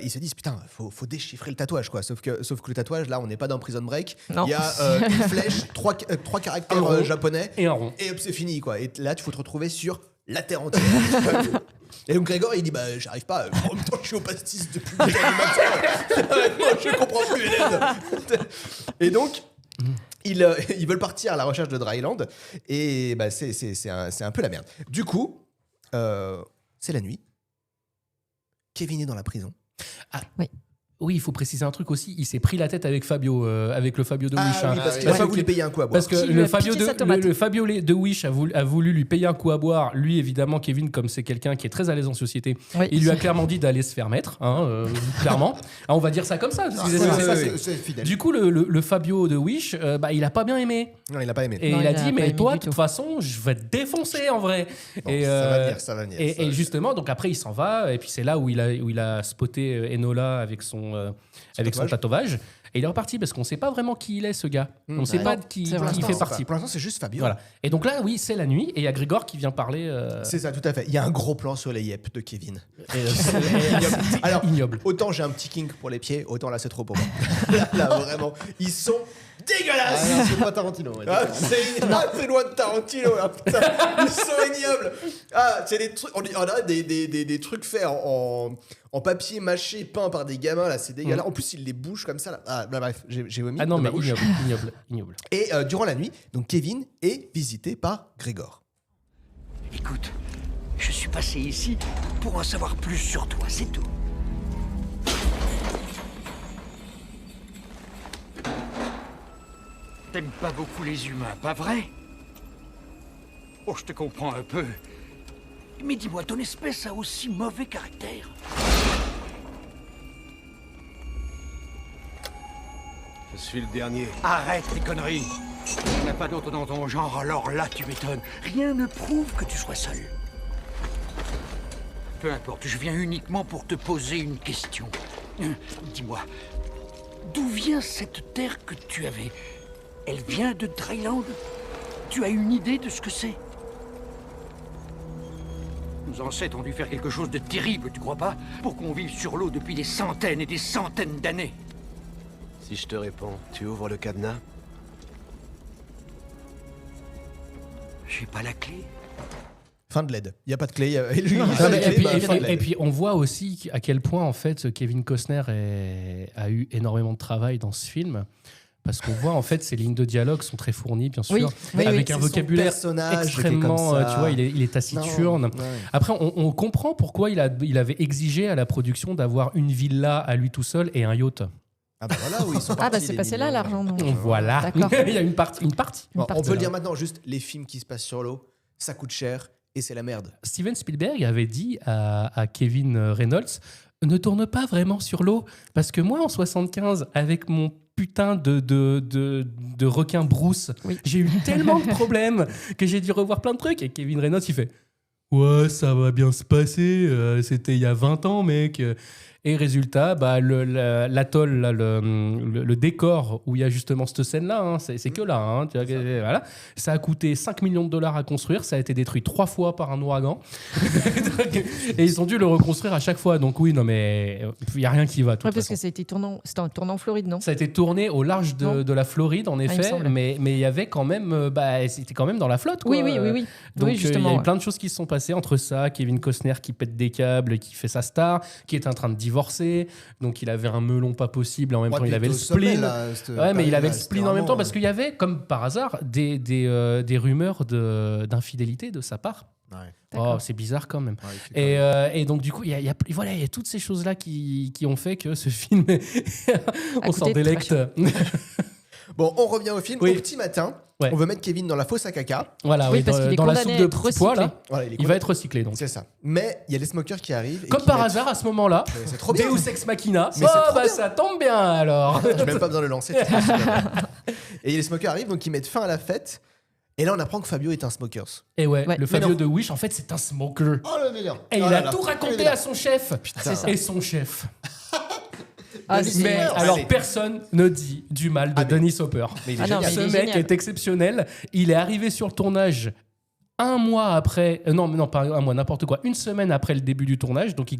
ils se disent, putain, faut déchiffrer le tatouage, quoi. Sauf que le tatouage, là, on n'est pas dans Prison Break. Non. Il y a une flèche, trois caractères Un rond. japonais. Et un rond. Et hop, c'est fini, quoi. Et là, tu faut te retrouver sur la Terre entière. Et donc Grégor, il dit, bah, j'arrive pas. En même temps, je suis au pastis depuis le matin. Moi, je comprends plus, Hélène. Et donc, ils veulent partir à la recherche de Dryland. Et bah, c'est un peu la merde. Du coup, c'est la nuit. Kevin est dans la prison. Oui, il faut préciser un truc aussi. Il s'est pris la tête avec Fabio, avec le Fabio de Wish. Ah hein. oui, parce qu'il Ouais. a pas voulu payer un coup à boire. Parce que Qui lui le a Fabio, piqué sa tomate. le Fabio de Wish a voulu lui payer un coup à boire. Lui, évidemment, Kevin, comme c'est quelqu'un qui est très à l'aise en société, Oui. il lui a clairement dit d'aller se faire mettre. Clairement. Ah, on va dire ça comme ça. excusez-moi. C'est fidèle. Du coup, le Fabio de Wish, il a pas bien aimé. Non, il a pas aimé. Et Non, il a il a dit, pas mais aimé toi, du de toute tout. façon, je vais te défoncer en vrai. Bon, Et, ça va venir, ça va venir. ça va Et venir. justement, donc après, il s'en va. Et puis c'est là où il a spoté Enola avec son tatouage. Et il est reparti parce qu'on ne sait pas vraiment qui il est, ce gars. On ne sait ouais. pas Non, de qui c'est vrai. il fait partie. Pour l'instant, c'est juste Fabio. Voilà. Et donc là, oui, c'est la nuit. Et il y a Grégor qui vient parler. C'est ça, tout à fait. Il y a un gros plan sur les yep de Kevin. C'est Alors, ignoble. autant j'ai un petit kink pour les pieds, autant là, c'est trop pour moi. Là, vraiment, ils sont dégueulasses. Ah non, c'est pas Tarantino. ouais. C'est loin de Tarantino, là, putain. Ils sont ignobles. Ah, c'est des trucs, on a des trucs faits en papier mâché peint par des gamins, là, c'est dégueulasse. En plus, ils les bougent comme ça, là. Ah, bah, bref, j'ai vomi. Ah non, dans mais ma bouche. ignoble. Et durant la nuit, donc Kevin est visité par Grégor. Écoute, je suis passé ici pour en savoir plus sur toi, c'est tout. T'aimes pas beaucoup les humains, pas vrai? Oh, je te comprends un peu. Mais dis-moi, ton espèce a aussi mauvais caractère? Je suis le dernier. Arrête tes conneries! Il n'y en a pas d'autre dans ton genre, alors là tu m'étonnes. Rien ne prouve que tu sois seul. Peu importe, je viens uniquement pour te poser une question. Dis-moi, d'où vient cette terre que tu avais? Elle vient de Dryland? Tu as une idée de ce que c'est? Nos ancêtres ont dû faire quelque chose de terrible, tu crois pas? Pour qu'on vive sur l'eau depuis des centaines et des centaines d'années. Si je te réponds, tu ouvres le cadenas? J'ai pas la clé. Fin de LED. Il n'y a pas de clé. Et puis, on voit aussi à quel point en fait Kevin Costner a eu énormément de travail dans ce film. Parce qu'on voit en fait ses lignes de dialogue sont très fournies, bien sûr, Oui, avec oui. un C'est son vocabulaire personnage qui est extrêmement, comme ça. tu vois, il est taciturne. Non, ouais. Après, on comprend pourquoi il avait exigé à la production d'avoir une villa à lui tout seul et un yacht. Ah bah voilà où ils sont Ah, bah partis, c'est les passé là millions. l'argent, non? Voilà, D'accord. il y a une partie. Bon, on partie. peut le dire maintenant, juste les films qui se passent sur l'eau, ça coûte cher et c'est la merde. Steven Spielberg avait dit à Kevin Reynolds, ne tourne pas vraiment sur l'eau, parce que moi en 75, avec mon putain de requin Bruce, Oui. j'ai eu tellement de problèmes que j'ai dû revoir plein de trucs. Et Kevin Reynolds, il fait ouais, ça va bien se passer, c'était il y a 20 ans, mec. Et résultat, l'atoll, là, le décor où il y a justement cette scène-là, hein, c'est que là. Hein, tu vois, voilà. Ça a coûté 5 millions de dollars à construire. Ça a été détruit 3 fois par un ouragan. Et ils ont dû le reconstruire à chaque fois. Donc oui, non, mais il n'y a rien qui va. Parce que ça a été tourné en Floride, non? Ça a été tourné au large de la Floride, en effet. Mais il y avait quand même... c'était quand même dans la flotte, quoi. Oui. Donc justement, il y a eu plein de choses qui se sont passées entre ça. Kevin Costner qui pète des câbles, qui fait sa star, qui est en train de divorcer. Donc il avait un melon pas possible. En même temps, il avait le spleen. Mais il avait le spleen en même temps parce qu'il y avait, comme par hasard, des rumeurs d'infidélité de sa part. Ouais. C'est bizarre quand même. Ouais, et donc du coup, il y a toutes ces choses-là qui ont fait que ce film, on s'en délecte. Bon, on revient au film. Oui. Au petit matin, Ouais. on veut mettre Kevin dans la fosse à caca. Voilà, Oui, parce qu'il est dans la condamné soupe de à être petits pois, là, Voilà, il va être recyclé. Donc. C'est ça. Mais il y a les smokers qui arrivent. Comme par hasard, à ce moment-là, Mais c'est trop bien. Deus Ex Machina, Mais c'est trop bien. ça tombe bien alors. J'ai même pas besoin de le lancer. Et les smokers arrivent, donc ils mettent fin à la fête. Et là, on apprend que Fabio est un smokers. Et ouais, Ouais. le Fabio de Wish, en fait, c'est un smoker. Oh le meilleur. Et il a tout raconté à son chef. C'est ça. Et son chef. Ah, Denis c'est- Mais Hopper. alors, Allez. personne ne dit du mal de Dennis Hopper. Mais il est Ah non, génial. mais Ce il est mec génial. est exceptionnel. Il est arrivé sur le tournage un mois après. Non, pas un mois, n'importe quoi. Une semaine après le début du tournage. Donc, ils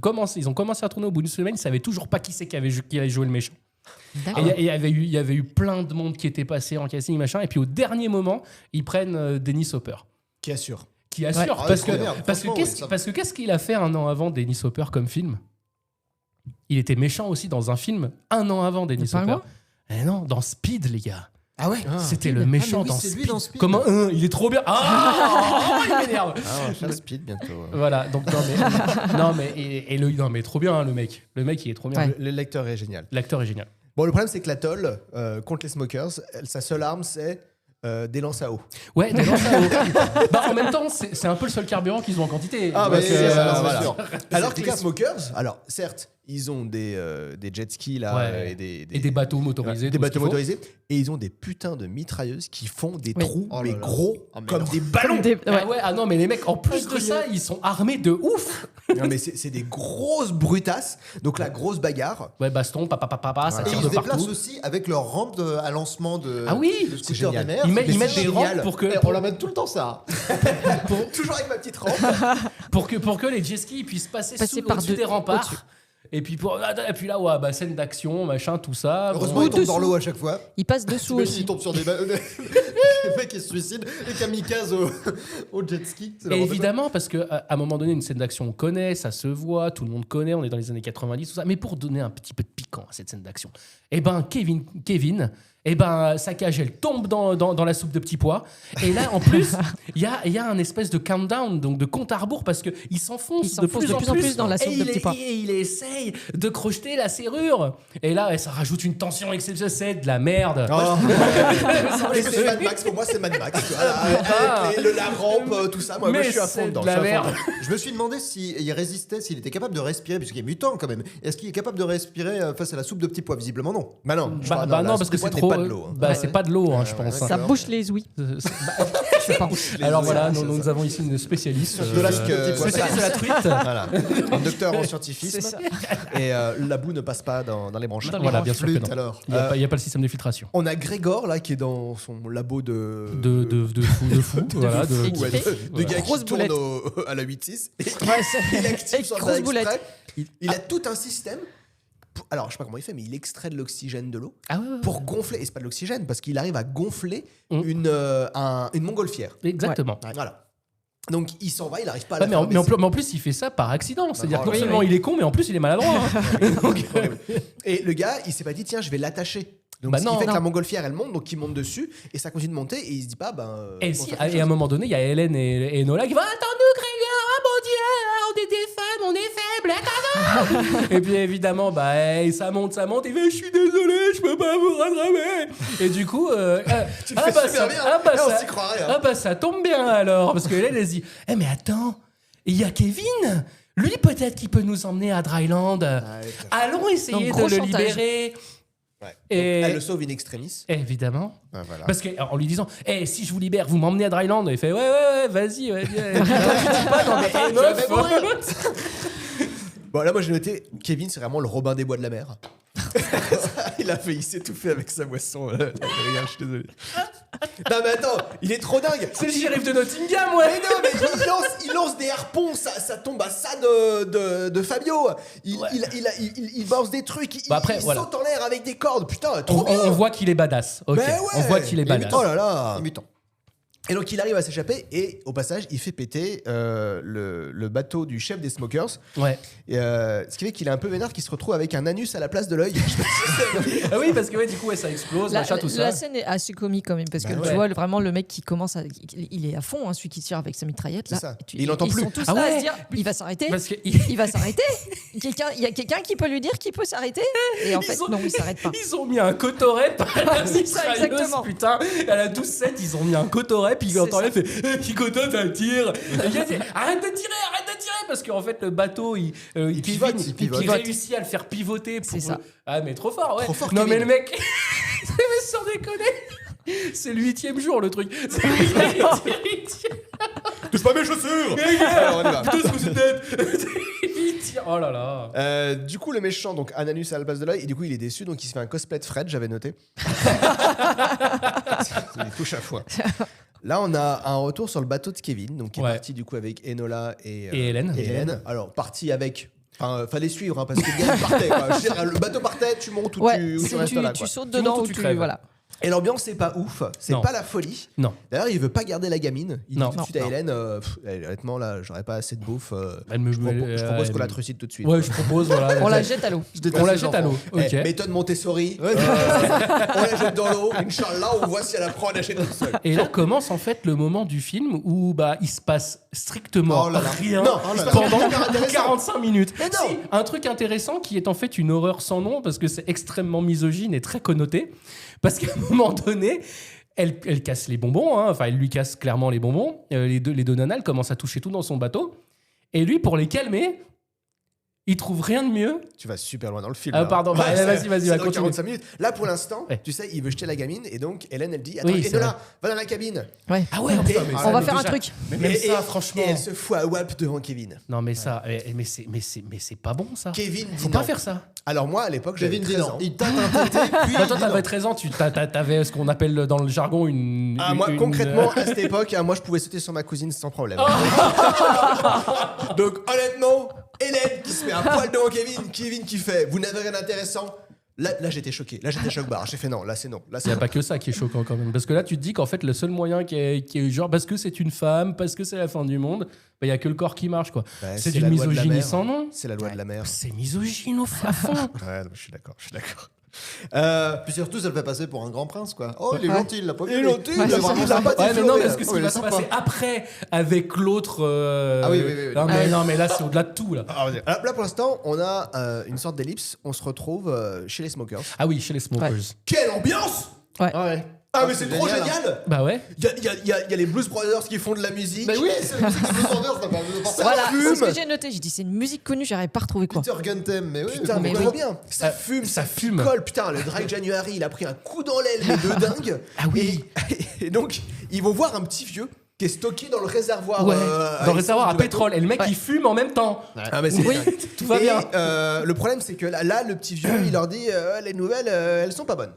ont commencé à tourner au bout d'une semaine. Ils savaient toujours pas qui c'est qui allait jouer le méchant. D'accord. Et il y avait eu plein de monde qui était passé en casting, machin. Et puis, au dernier moment, ils prennent Dennis Hopper. Qui assure. Qui assure. Ouais. Parce, Ah, que, trop bien. parce, que Franchement, qu'est-ce, oui, ça- parce que qu'est-ce qu'il a fait un an avant, Dennis Hopper, comme film? Il était méchant aussi dans un film un an avant, Dennis Le Hopper. Pingouin Eh non, dans Speed, les gars. Ah ouais C'était Speed. le méchant Ah, mais oui, dans c'est lui Speed. dans Speed. Comment il est trop bien. Ah, il m'énerve. Ah, on va faire Speed bientôt. Voilà, donc non mais trop bien hein, le mec. Le mec il est trop bien. Ouais. Le lecteur est génial. L'acteur est génial. Bon, le problème, c'est que l'atoll, contre les smokers, sa seule arme, c'est des lances à eau. Ouais, des lances à eau. Bah, en même temps, c'est un peu le seul carburant qu'ils ont en quantité. Ah, Donc, bah, c'est ça, voilà. sûr. Alors que les efficace. smokers, alors certes, ils ont des jet skis là, Ouais. et et des bateaux motorisés. des tout ce bateaux qu'il faut. motorisés, et ils ont des putains de mitrailleuses qui font des Oui. trous, Oh là mais là. gros, Ah, mais comme non. des ballons. Comme des- ouais. Ah non, mais les mecs, en plus de ça, ils sont armés de ouf. Non, mais c'est des grosses brutasses. Donc la grosse bagarre. Ouais, baston, papa, ça Et tire ils de se déplacent partout. aussi avec leur rampe à lancement de, Ah oui, de c'est scooter génial. des mers. Ils mettent c'est des génial. rampes pour que, On la met tout le temps ça. Toujours avec ma petite rampe. pour que les jet skis puissent passer Passer au-dessus des remparts. au-dessus. Et puis, là, ouais, bah, scène d'action, machin, tout ça. Heureusement, Bon, il tombe dans l'eau à chaque fois. Il passe dessous T'imagines, aussi. il tombe sur des le mec qui se suicide, les kamikazes au jet ski. C'est Et n'importe quoi. évidemment, parce qu'à un moment donné, une scène d'action, on connaît, ça se voit, tout le monde connaît, on est dans les années 90, tout ça. Mais pour donner un petit peu de piquant à cette scène d'action, eh ben, Kevin, eh ben, sa cage, elle tombe dans la soupe de petits pois. Et là, en plus, il y a un espèce de countdown, donc de compte à rebours, parce qu'il s'enfonce de plus en plus dans la soupe de petits pois. Et il essaye de crocheter la serrure. Et là, ça rajoute une tension exceptionnelle, c'est de la merde. Et c'est Mad Max, pour moi c'est Mad Max. Voilà, avec la rampe, tout ça, moi Mais je suis à fond c'est dedans. de la je suis à fond merde. dedans. Je me suis demandé s'il résistait, s'il était capable de respirer, puisqu'il est mutant quand même. Est-ce qu'il est capable de respirer face à la soupe de petits pois? Visiblement non. Bah non, je crois, Non, la parce que soupe c'est de trop. pois n'est pas de l'eau. Bah, c'est pas de l'eau, hein, je pense. Ça bouche les ouïes. Alors voilà, nous avons ici une spécialiste De la spécialiste de la truite. Voilà, un docteur en scientifisme. C'est ça. Et la boue ne passe pas dans les branches. Voilà, bien sûr que Flûte non. alors. Il n'y a pas le système de filtration. On a Grégor là qui est dans son labo de De fou, voilà. fou. Et qui ouais, fait de gars qui grosse tourne boulette. à la 8-6. Ouais, c'est- Il active Et son grosse extrait. boulette. Il a tout un système. Alors, je sais pas comment il fait, mais il extrait de l'oxygène de l'eau Ah ouais, pour gonfler. Et c'est pas de l'oxygène, parce qu'il arrive à gonfler Mm. une montgolfière. Exactement. Voilà. Donc il s'en va, il arrive pas à Ouais, la mais, faire en, mais en baisser. plus- mais en plus, il fait ça par accident. C'est-à-dire que non oui, seulement oui. il est con, mais en plus, il est maladroit. hein. Donc, Et le gars, il s'est pas dit, tiens, je vais l'attacher. Donc, Bah ce non, qui fait que non. la montgolfière, elle monte, donc il monte dessus, et ça continue de monter, et il se dit pas, et, on si- va faire et à un moment donné, il y a Hélène et Nola qui vont attends-nous, Grégor, oh mon Dieu, on est des femmes, on est faibles, attends-nous. Et puis évidemment, ça monte, il fait je suis désolé, je peux pas vous rattraper. Et du coup, Tu le fais super bien. On s'y croirait. Hein. ça tombe bien alors, parce que Hélène elle se dit, mais attends, il y a Kevin. Lui, peut-être qu'il peut nous emmener à Dryland. Allons essayer Donc, gros de le chantage. libérer. Ouais. Et- Donc, elle le sauve in extremis. Évidemment. Ah, voilà. Parce qu'en lui disant, si je vous libère, vous m'emmenez à Dryland. Il fait, ouais, vas-y. Et puis, toi, tu dis pas, non, mais, meuf. Bon, là, moi, j'ai noté, Kevin, c'est vraiment le Robin des Bois de la mer. Il s'est tout fait avec sa boisson. Regarde, je suis désolé. Non, mais attends, il est trop dingue. C'est le shérif de Nottingham, ouais. Mais non, mais il lance des harpons, ça tombe à ça de Fabio. Il balance des trucs, il saute en l'air avec des cordes. Putain, trop bien. On voit qu'il est badass. Ok. Ben ouais. On voit qu'il est badass. Oh là là. Mutant. Et donc il arrive à s'échapper et au passage il fait péter le bateau du chef des smokers. Ouais. Et, ce qui fait qu'il est un peu vénère, qu'il se retrouve avec un anus à la place de l'œil. Ah oui, parce que du coup, ça explose, machin, tout ça. La scène est assez comique quand même, parce que tu vois vraiment le mec qui commence à. Il est à fond, hein, celui qui tire avec sa mitraillette. Là, C'est ça. Et Il n'entend plus. Ils sont tous là à se dire il va s'arrêter. Il va s'arrêter. Il y a quelqu'un qui peut lui dire qu'il peut s'arrêter. Et en fait, non, il s'arrête pas. Ils ont mis un cotorep à la C'est ça, mitrailleuse, exactement. putain. À la 12-7, ils ont mis un cotorep, il entend rien, fait Kikoto, t'as un tir. Et il dit arrête de tirer, parce qu'en fait, le bateau, il pivote. réussit à le faire pivoter. C'est ça. Ah, mais trop fort, ouais. Trop fort, non, Kevin. mais le mec, mais sans déconner. C'est le 8e jour, le truc. Touche pas mes chaussures. Alors, on y va. Putain, ce que c'est tête. Il tire. Oh là là. Du coup, le méchant, donc Ananus à la place de l'œil, et du coup, il est déçu, donc il se fait un cosplay de Fred, j'avais noté. Il touche à foie. Là, on a un retour sur le bateau de Kevin, donc qui est parti du coup avec Enola et Hélène. Alors, parti avec. Enfin, fallait suivre, hein, parce que le gars il partait. Quoi. Je veux dire, le bateau partait, tu montes ou tu restes là. Tu Quoi. sautes dedans ou tu crèves. Voilà. Et l'ambiance, c'est pas ouf, c'est Non. pas la folie. Non. D'ailleurs, il veut pas garder la gamine. Il dit Non. tout de suite à Hélène honnêtement, là, j'aurais pas assez de bouffe. Elle je propose qu'on la trucide tout de suite. Ouais, je propose, voilà. On la jette à l'eau. On la jette à l'eau. Ok. Méthode Montessori. On la jette dans l'eau. Inch'Allah, on voit si elle apprend à nager toute seule. Et là commence en fait le moment du film où il se passe strictement Oh là là. rien Non, oh là là. pendant Super intéressant. 45 minutes. Mais non. Si, un truc intéressant qui est en fait une horreur sans nom parce que c'est extrêmement misogyne et très connoté. Parce qu'à un moment donné, elle casse les bonbons, hein. Enfin elle lui casse clairement les bonbons. Les deux nanas, elles commencent à toucher tout dans son bateau. Et lui, pour les calmer, il trouve rien de mieux. Tu vas super loin dans le film. Ah, là. pardon, Ouais, vas-y, c'est va, dans continue. 45 minutes. Là, pour l'instant, Ouais. tu sais, il veut jeter la gamine et donc Hélène, elle dit attends, Oui, c'est Enola, va dans la cabine. Ouais. Ah ouais, putain, mais On ça, va mais faire un déjà- truc. Mais même Et- ça, et- franchement. Et elle se fout à WAP devant Kevin. Non, mais ça, mais c'est pas bon ça. Kevin dit Faut pas non. faire ça. Alors moi, à l'époque, j'avais Kevin dit 13 non. ans. Il tâte un tété, puis. Toi, il dit t'avais non. 13 ans, t'avais ce qu'on appelle dans le jargon une. Ah, moi, une- concrètement, à cette époque, moi, je pouvais sauter sur ma cousine sans problème. Oh. Donc, honnêtement, Hélène qui se met à poil devant Kevin qui fait vous n'avez rien d'intéressant. Là, j'étais choqué. Là, j'étais choc-barre. J'ai fait non. Là, c'est non. Là, Il c'est n'y a non. pas que ça qui est choquant quand même. Parce que là, tu te dis qu'en fait, le seul moyen qui est genre parce que c'est une femme, parce que c'est la fin du monde, il n'y a que le corps qui marche, quoi. Bah, c'est la d'une loi de la misogynie mer. sans nom. C'est la loi de la mer. C'est misogyne au fond. Ouais, non, je suis d'accord. Puis surtout, ça le fait passer pour un grand prince, quoi. Oh, il est Ouais. gentil, il l'a pas vu. Il est gentil, Ouais, il a c'est vraiment ça. pas Ouais, mais non, parce que ce Ouais, qui il va est se sympa. passer après avec l'autre. Ah oui, oui, oui, oui. Non, mais là, c'est au-delà de tout, là. Là, pour l'instant, on a une sorte d'ellipse. On se retrouve chez les smokers. Ah oui, chez les smokers. Quelle ambiance! Ouais. Ah, mais c'est trop génial, génial! Bah ouais. Il y a les Blues Brothers qui font de la musique. Bah oui, c'est le musique de Sanders, t'as pas besoin de penser. Voilà, fume. c'est ce que j'ai noté. J'ai dit c'est une musique connue, j'arrive pas à retrouver quoi. Peter Guntem, mais oui. Putain, mais mais trop oui. bien! Ça fume, ça fume. picole. Putain, le Dry January, il a pris un coup dans l'aile, mais de dingue. Ah oui. Et donc, ils vont voir un petit vieux qui est stocké dans le réservoir. Ouais. à Dans le réservoir à essence du pétrole. Et le mec, Ouais. il fume en même temps. Ah, mais c'est Oui. dingue. Tout va Et, bien. le problème, c'est que là, le petit vieux, il leur dit les nouvelles, elles sont pas bonnes.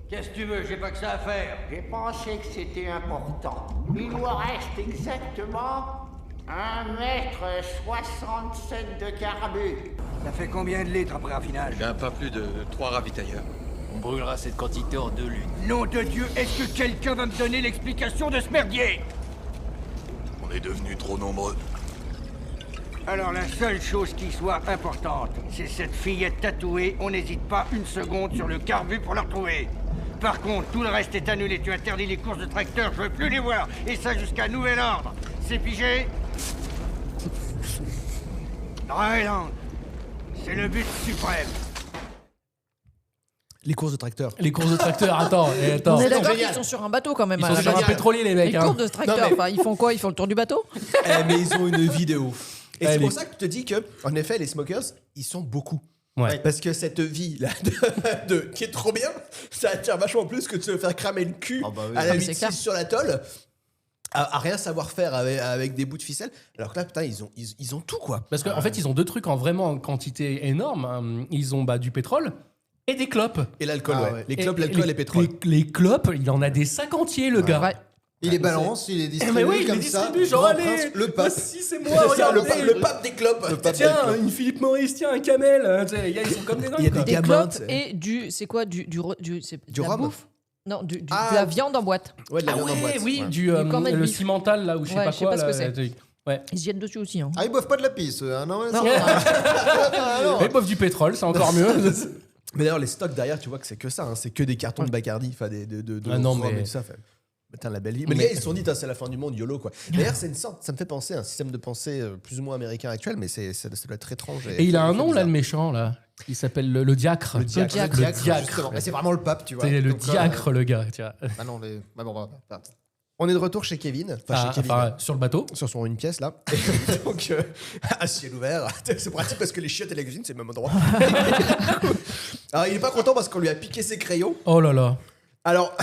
Qu'est-ce que tu veux? J'ai pas que ça à faire. J'ai pensé que c'était important. Il nous reste exactement 1,67 m de carbu. Ça fait combien de litres après raffinage? Bien pas plus de 3 ravitailleurs. On brûlera cette quantité en 2 lunes. Nom de Dieu, est-ce que quelqu'un va me donner l'explication de ce merdier? On est devenus trop nombreux. Alors la seule chose qui soit importante, c'est cette fillette tatouée. On n'hésite pas une seconde sur le carbu pour la retrouver. Par contre, tout le reste est annulé. Tu interdis les courses de tracteurs, je veux plus les voir. Et ça jusqu'à nouvel ordre. C'est pigé? Dryland, c'est le but suprême. Les courses de tracteurs. Les courses de tracteurs, attends. On est C'est d'accord génial. qu'ils sont sur un bateau quand même. Ils à sont la sur un base. pétrolier, les mecs. Les hein. courses de tracteurs, Non, mais- enfin, ils font quoi? Ils font le tour du bateau? Mais ils ont une vie de ouf. Et c'est Elle pour est- ça que tu te dis que, en effet, les smokers, ils sont beaucoup. Ouais. Parce que cette vie là qui est trop bien, ça attire vachement plus que de se faire cramer le cul Ah bah oui. à la Ah, mais c'est 8-6 clair. sur l'atoll. à rien savoir faire avec des bouts de ficelle. Alors que là, putain, ils ont tout, quoi. Parce qu'en fait, ils ont 2 trucs vraiment en quantité énorme. Hein. Ils ont du pétrole et des clopes. Et l'alcool, Ah ouais. ouais. Les clopes, l'alcool et pétrole. Les clopes, il en a des 5 entiers, le gars. Ouais. Il les balance, il les distribue Mais oui, il comme les ça. distribue, genre, Grand allez, prince, le pape. Si c'est moi, C'est ça, regardez. le pape des clopes. Tiens, une Philippe Maurice, tiens, un camel. Hein, tu sais, les gars, ils sont comme des dingues. Il y a quoi. des Des gamins, clopes tu sais. et du. C'est quoi c'est Du de la rhum. bouffe. Non, de Ah. la viande en boîte. Ouais, de la Ah viande en ouais, boîte. oui, Ouais. du corned le beef. cimental, là, ou je sais Ouais, pas je sais quoi. pas ce que là, c'est. le truc. Ouais. Ils se viennent dessus aussi. Hein. Ah, ils boivent pas de la pisse, hein, non, Non. Et boivent du pétrole, c'est encore mieux. Mais d'ailleurs, les stocks derrière, tu vois que c'est que ça. Hein. C'est que des cartons de Bacardi, enfin de Ah non, rhum mais- et tout ça. Fait. Putain, la belle vie. Mais les gars, ils se sont dit, c'est la fin du monde, YOLO, quoi. D'ailleurs, c'est une sorte, ça me fait penser à un système de pensée plus ou moins américain actuel, mais ça doit être très étrange. Et il a un nom, là, bizarre. le méchant, là. Il s'appelle le diacre. Le diacre. Le diacre, diacre. justement. Mais c'est vraiment le pape, tu vois. C'est le Donc, diacre, le gars. Tu vois. Ah non, les. Ah bon, bah, On est de retour chez Kevin. Enfin, chez Kevin. Sur le bateau. Sur son une pièce là. Donc à ciel ouvert, c'est pratique parce que les chiottes et la cuisine c'est le même endroit. Alors il est pas content parce qu'on lui a piqué ses crayons. Oh là là. Alors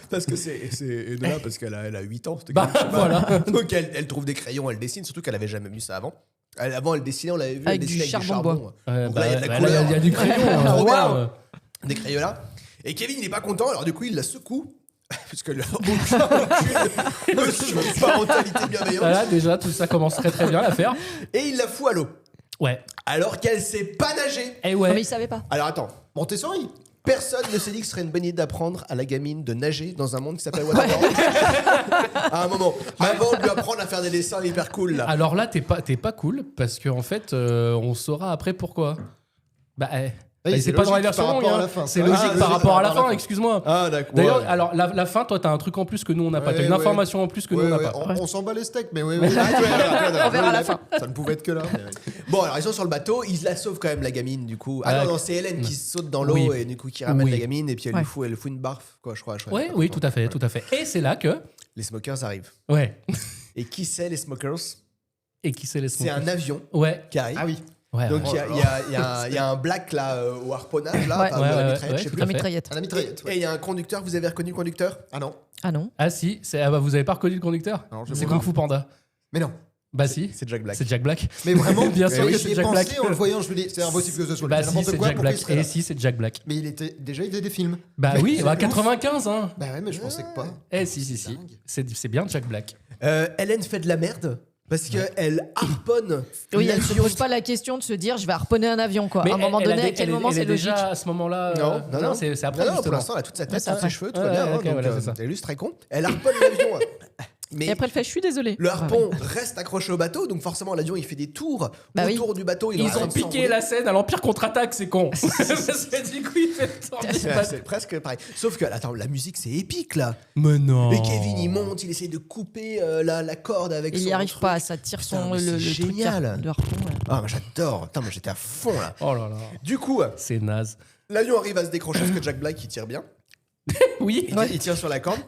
parce que c'est Enola parce qu'elle a 8 ans. Bah, voilà. Donc elle trouve des crayons, elle dessine, surtout qu'elle avait jamais vu ça avant. Avant elle dessinait, on l'avait vu, Avec elle du dessinait avec charbon du bois. charbon. Donc là il y a de la Bah, couleur. il y a du crayon. hein. Trop bien. Waouh. Des crayons là. Et Kevin il est pas content, alors du coup il la secoue. Puisque le aucune parentalité bienveillante. Voilà, déjà, tout ça commence très très bien à faire. Et il la fout à l'eau. Ouais. Alors qu'elle sait pas nager. Et Non, ouais. mais ils savaient pas. Alors attends, Montessori. personne ne s'est dit que ce serait une bonne idée d'apprendre à la gamine de nager dans un monde qui s'appelle Waterworld. À un moment, avant de lui apprendre à faire des dessins hyper cool là. Alors là, t'es pas cool parce qu'en fait, on saura après pourquoi. Bah, Oui, c'est pas dans la logique version par longue. rapport à hein. la fin. C'est Ah, logique logique par rapport à la par rapport à fin, la fin. excuse-moi. Ah d'accord. D'ailleurs, Ouais. alors la fin, toi, t'as un truc en plus que nous on n'a pas. T'as Ouais, une ouais. information en plus que nous on n'a pas. On s'en bat les steaks, mais oui. On verra à la fin. Ça ne pouvait être que là. Bon alors ils sont sur le bateau, ils la sauvent quand même la gamine du coup. Ah Ah, non, c'est Hélène qui saute dans l'eau oui. et du coup qui ramène Oui. la gamine et puis elle Ouais. lui fout une barfe quoi je crois. Ouais, oui, tout à fait, tout à fait. Et c'est là que, Les smokers arrivent. ouais. Et qui c'est les smokers? Et qui c'est les C'est un avion Ouais. qui arrive. Ah oui. Ouais. Donc ouais. il y a un black là au harponnage là, Ouais. enfin, Ouais, ou à la ouais, mitraillette, ouais, je sais tout plus. La mitraillette. À la mitraillette. Et il y a un conducteur, vous avez reconnu le conducteur? Ah non. Ah non. Ah si, vous avez pas reconnu le conducteur? Non, je C'est vois Kung pas. Fu Panda. Mais non. Bah si. C'est Jack Black. C'est Jack Black. Mais vraiment, Bien sûr oui, que j'y c'est ai Jack pensé Black. en le voyant, je me dis, c'est impossible que ce soit Bah lui. si, N'importe c'est quoi, Jack pourquoi il Black. serait Et là si, c'est Jack Black. Mais il était déjà, il faisait des films. Bah Mais oui, c'est bah ouf. 95, hein. Bah ouais, mais je pensais que pas. Eh si. C'est bien Jack Black. Hélène fait de la merde parce qu'elle harponne. Oui, une elle se avion. pose pas la question de se dire je vais harponner un avion quoi. Mais à un moment elle a donné, des- à quel elle est- moment elle c'est est logique? déjà à ce moment-là. Non, c'est après Non, pour justement. l'instant, elle a toute sa Ouais, tête c'est sur ses après. cheveux, tout Ouais, va bien. ouais, hein, ok, donc, voilà, c'est ça. elle est juste très con. Elle harponne l'avion. Mais Et après elle fait je suis désolée. le harpon reste accroché au bateau, donc forcément l'avion il fait des tours Bah oui. autour du bateau. Il est en Ils train ont de piqué s'enrouler. la scène à l'Empire contre-attaque, c'est con. Parce que du coup, il fait le tour du bateau. C'est presque pareil. Sauf que, attends, la musique c'est épique là. Mais non. Et Kevin il monte, il essaie de couper la corde avec Il son y arrive truc. pas, ça tire Putain, son mais c'est le truc génial. de harpon. Ouais. Ah, moi j'adore. Putain, moi j'étais à fond là. Oh là là. Du coup, C'est naze. l'avion arrive à se décrocher parce que Jack Black il tire bien. Oui. Il tire sur la corde.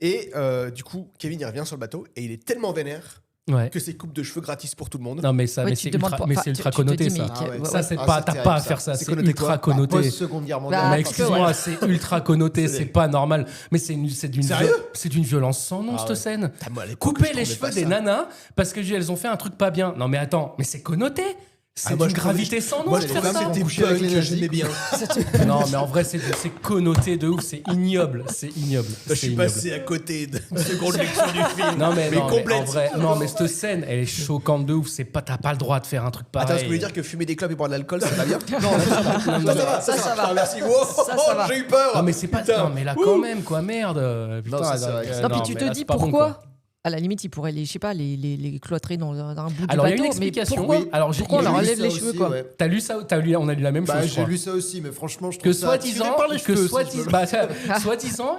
Et du coup, Kevin il revient sur le bateau et il est tellement vénère Ouais. que c'est coupe de cheveux gratis pour tout le monde. Non, mais ça, Ouais, mais tu c'est te demandes ultra, pas- mais enfin, c'est tu- ultra tu te connoté, dis, ça. mais Ah ouais, ouais, Ça, c'est Ah, pas, c'est t'as terrible, pas à ça. faire ça. C'est C'est connoté ultra quoi connoté. Post-seconde guerre mondiale. Bah, Mais excuse-moi, c'est ultra connoté, c'est pas normal. Mais c'est d'une Sérieux c'est d'une violence sans nom, Ah cette ouais. scène. Putain, moi, à l'époque, Couper je les trouvais cheveux pas des ça. nanas parce que elles ont fait un truc pas bien. Non mais attends, mais c'est connoté. C'est moi, d'une je trouvais- gravité sans nom Moi de les faire femmes ça. c'était coucher avec punk, les nazis, j'aimais bien. Non mais en vrai c'est connoté de ouf, c'est ignoble, c'est ignoble. Je c'est suis ignoble. passé à côté de seconde lecture du film. Non mais, non, mais complète. en vrai, non mais cette scène elle est choquante de ouf, c'est pas t'as pas le droit de faire un truc pareil. Attends, je voulais dire que fumer des clopes et boire de l'alcool, ça va bien? Non, Ça va. Merci. Oh, Ça oh, va. j'ai eu peur. Non mais c'est pas Putain. non mais là quand même quoi merde. Putain, ça, c'est vrai que Non, puis tu mais te là, dis c'est pas bon, pourquoi quoi. à la limite, ils pourraient les, je sais pas, les cloîtrer dans un bout Alors il y du a bateau. une explication. Mais pourquoi, Oui. Alors pourquoi on il y a leur eu enlève ça les aussi, cheveux quoi ouais. T'as lu ça ou on a lu la même Bah, chose je j'ai crois. lu ça aussi, mais franchement, je Que trouve ça tiré par les cheveux. soi-disant,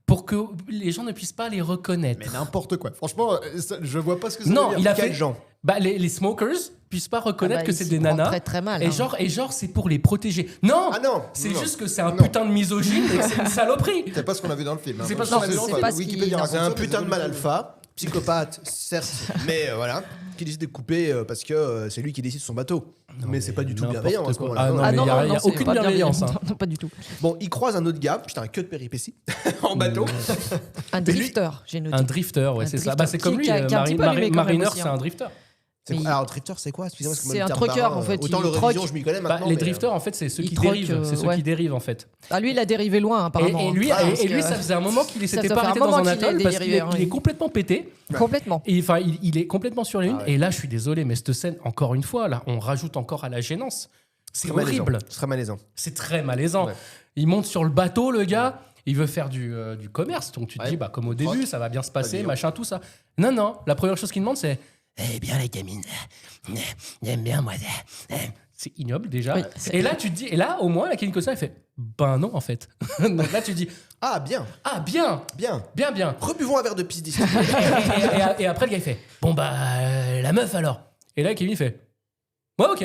pour que les gens ne puissent pas les reconnaître. Mais n'importe quoi. Franchement, je vois pas ce que ça Non, veut il dire. a fait Quels gens? Bah, les smokers puissent pas reconnaître Ah bah, que ils c'est s'y des prennent nanas. très, très mal, Et hein. genre, c'est pour les protéger. Non, Ah non. c'est Non. juste que c'est un Non. putain de misogyne et que c'est une saloperie. C'est pas ce qu'on a vu dans le film. hein. C'est pas ce Moi, qu'on a vu je dans le sais film. pas, C'est pas ce Wikipédia qu'il- raconte C'est ça, un mais putain de j'ai mal vu le film. alpha psychopathe, certes, mais voilà, qui décide de couper parce que c'est lui qui décide son bateau. Mais c'est pas du tout bienveillant à ce moment-là. Ah non, il n'y a c'est aucune pas bienveillance. Hein. Non, pas du tout. Bon, il croise un autre gars, putain, que de péripéties, en bateau. Un drifter, j'ai noté. Un drifter, ouais, c'est ça. drifter Bah, c'est comme lui, qui a un petit peu allumé quand même Mariner, aussi, c'est hein. un drifter. Alors, drifter, c'est quoi? Excusez-moi, parce que moi, C'est le un terme trucker, marin, en fait, Autant il le révision, troque. je m'y connais Bah, maintenant. les mais, drifters, en fait, c'est ceux il qui troque, dérivent. C'est ceux ouais. qui dérivent, en fait. Ah, lui, il a dérivé loin, apparemment. Et lui, Parce que- ça faisait un moment qu'il s'était fait pas un arrêté dans moment un qu'il est atoll parce qu'il dérivé, est complètement pété. Complètement. Et enfin, il est complètement sur la lune. Ah ouais. Et là, je suis désolé, mais cette scène, encore une fois, là, on rajoute encore à la gênance. C'est Très malaisant. horrible. Ce serait malaisant. C'est très malaisant. Ouais. Il monte sur le bateau, le gars. Il veut faire du commerce. Donc tu te Ouais. dis, bah, comme au début, Troc. ça va bien se passer, Pavillon. machin, tout ça. Non. La première chose qu'il demande, c'est eh bien, les gamines, j'aime bien, moi. C'est ignoble déjà. Oui, c'est- Et là, tu te dis, et là, au moins, la Kevin Costner, elle fait ben non, en fait. Donc là, tu te dis, Ah, bien, ah, bien. bien. Rebuvons un verre de pisse d'ici. Et après, le gars, il fait bon, bah, la meuf alors. Et là, Kevin, il fait ouais, ok.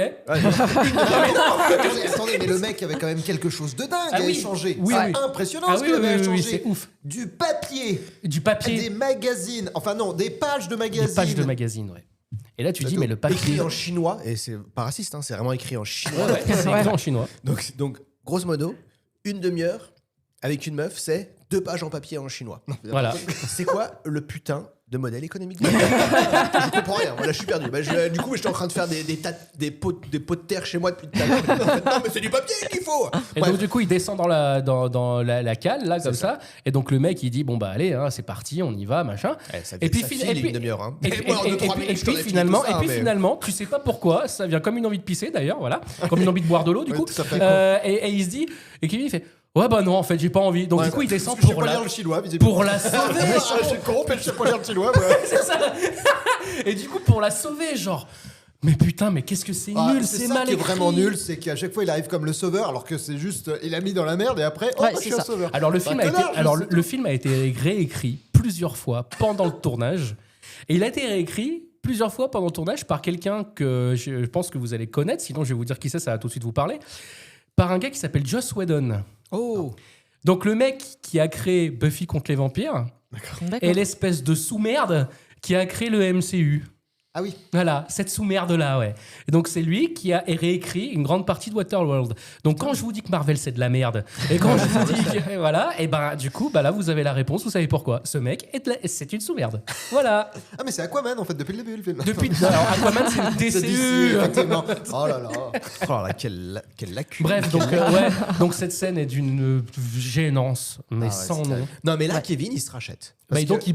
Attendez, mais le mec avait quand même quelque chose de dingue Ah à oui. échanger. Oui, c'est oui. impressionnant Ah ce oui, qu'il avait à oui, échanger. c'est ouf. Du papier, Du papier, des magazines, enfin non, des pages de des magazines. pages de magazine, ouais. Et là, tu dis, mais le papier. Écrit en chinois, et c'est pas raciste, hein, c'est vraiment écrit en chinois. Ouais, c'est écrit en chinois. Donc, grosso modo, une demi-heure avec une meuf, c'est 2 pages en papier en chinois. Voilà. C'est quoi le putain de modèle économique de Je comprends rien, voilà, je suis perdu. Bah, du coup, j'étais en train de faire des pots de terre chez moi depuis tout à l'heure. Non, mais c'est du papier qu'il faut. Et Bref. donc, du coup, il descend dans la cale, là, comme ça. Et donc, le mec, il dit bon, bah, allez, hein, c'est parti, on y va, machin. Et puis, file- une demi-heure. Hein. Et puis finalement, tu sais pas pourquoi, ça vient comme une envie de pisser d'ailleurs, voilà, comme une envie de boire de l'eau du Ouais, coup. tout à fait, Et il se dit, et Kevin il fait, ouais bah non en fait j'ai pas envie. Donc du coup il descend Je sais pour pas la, lire le chinois, visiblement. pour la sauver. Je suis con, mais je sais pas lire le chinois. Ouais. C'est ça. Et du coup pour la sauver genre, mais putain mais qu'est-ce que c'est Ah, nul, c'est c'est ça mal qui est écrit. vraiment nul, c'est qu'à chaque fois il arrive comme le sauveur, alors que c'est juste il a mis dans la merde et après oh Ouais, je c'est suis un ça. sauveur. Alors le C'est film un a été, connard, alors juste, le film a été réécrit plusieurs fois pendant le tournage, et il a été réécrit plusieurs fois pendant le tournage par quelqu'un que je pense que vous allez connaître, sinon je vais vous dire qui c'est, ça va tout de suite vous parler, par un gars qui s'appelle Joss Whedon. Oh, Donc le mec qui a créé Buffy contre les vampires D'accord. est l'espèce de sous-merde qui a créé le MCU. Ah oui. Voilà, cette sous-merde-là, ouais. Et donc, c'est lui qui a réécrit une grande partie de Waterworld. Donc, quand je vous dis que Marvel, c'est de la merde, et quand je vous dis que... Voilà, et ben, du coup, bah là, vous avez la réponse, vous savez pourquoi. Ce mec, c'est une sous-merde. Voilà. Ah mais c'est Aquaman en fait depuis le début le film. Depuis... Alors, Aquaman, c'est une C'est DCU. DC, effectivement. Oh là là. oh là là, quelle lacune. Bref, donc, donc, cette scène est d'une gênance, mais Ah ouais, sans c'est nom. terrible. Non, mais là, Kevin, il se rachète. Bah, donc,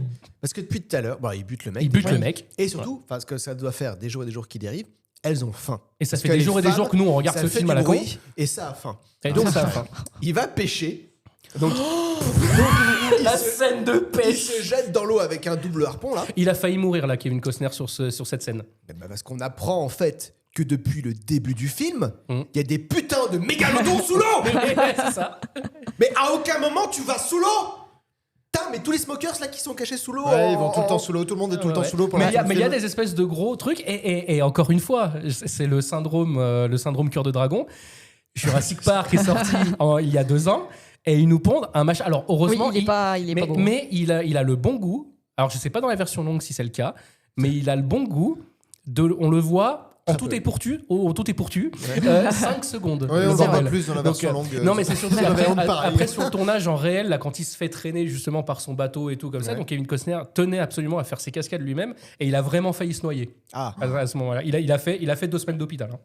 Parce que depuis tout à l'heure, bon, il bute le mec. il bute déjà. le mec. Et surtout, parce que ça doit faire des jours qui dérivent, elles ont faim. Et ça Parce fait que des les jours et des femmes, jours que nous, on regarde ça ce fait film du à la con. bruit, et ça a faim. Et donc, ça a faim. Il va pêcher. Donc, La scène de il pêche. se jette dans l'eau avec un double harpon, là. Il a failli mourir, là, Kevin Costner, sur cette scène. Eh ben, parce qu'on apprend, en fait, que depuis le début du film, il Mm. y a des putains de mégalodons sous l'eau. C'est ça. Mais à aucun moment, tu vas sous l'eau. Putain, mais tous les smokers, là, qui sont cachés sous l'eau. Ouais, ils vont tout le temps sous l'eau, tout le monde est tout le temps Ouais. sous l'eau pendant Mais il y a- tout le mais il y a film. des espèces de gros trucs. Et encore une fois, c'est le syndrome cœur de dragon. Jurassic Park est sorti il y a 2 ans. Et ils nous pondent un machin. Alors, heureusement, Oui, il est pas beau. mais il a le bon goût. Alors, je sais pas dans la version longue si c'est le cas, mais il a le bon goût. On le voit. En tout est pour tu, 5 secondes. Ouais, on le le voit bordel. pas plus dans la Donc, version longue. Non, mais c'est surtout Ça après, va pareil. après sur le tournage en réel, là, quand il se fait traîner justement par son bateau et tout comme ça, Ouais. donc Kevin Costner tenait absolument à faire ses cascades lui-même et il a vraiment failli se noyer Ah. à ce moment-là. Il a fait 2 semaines d'hôpital. Hein.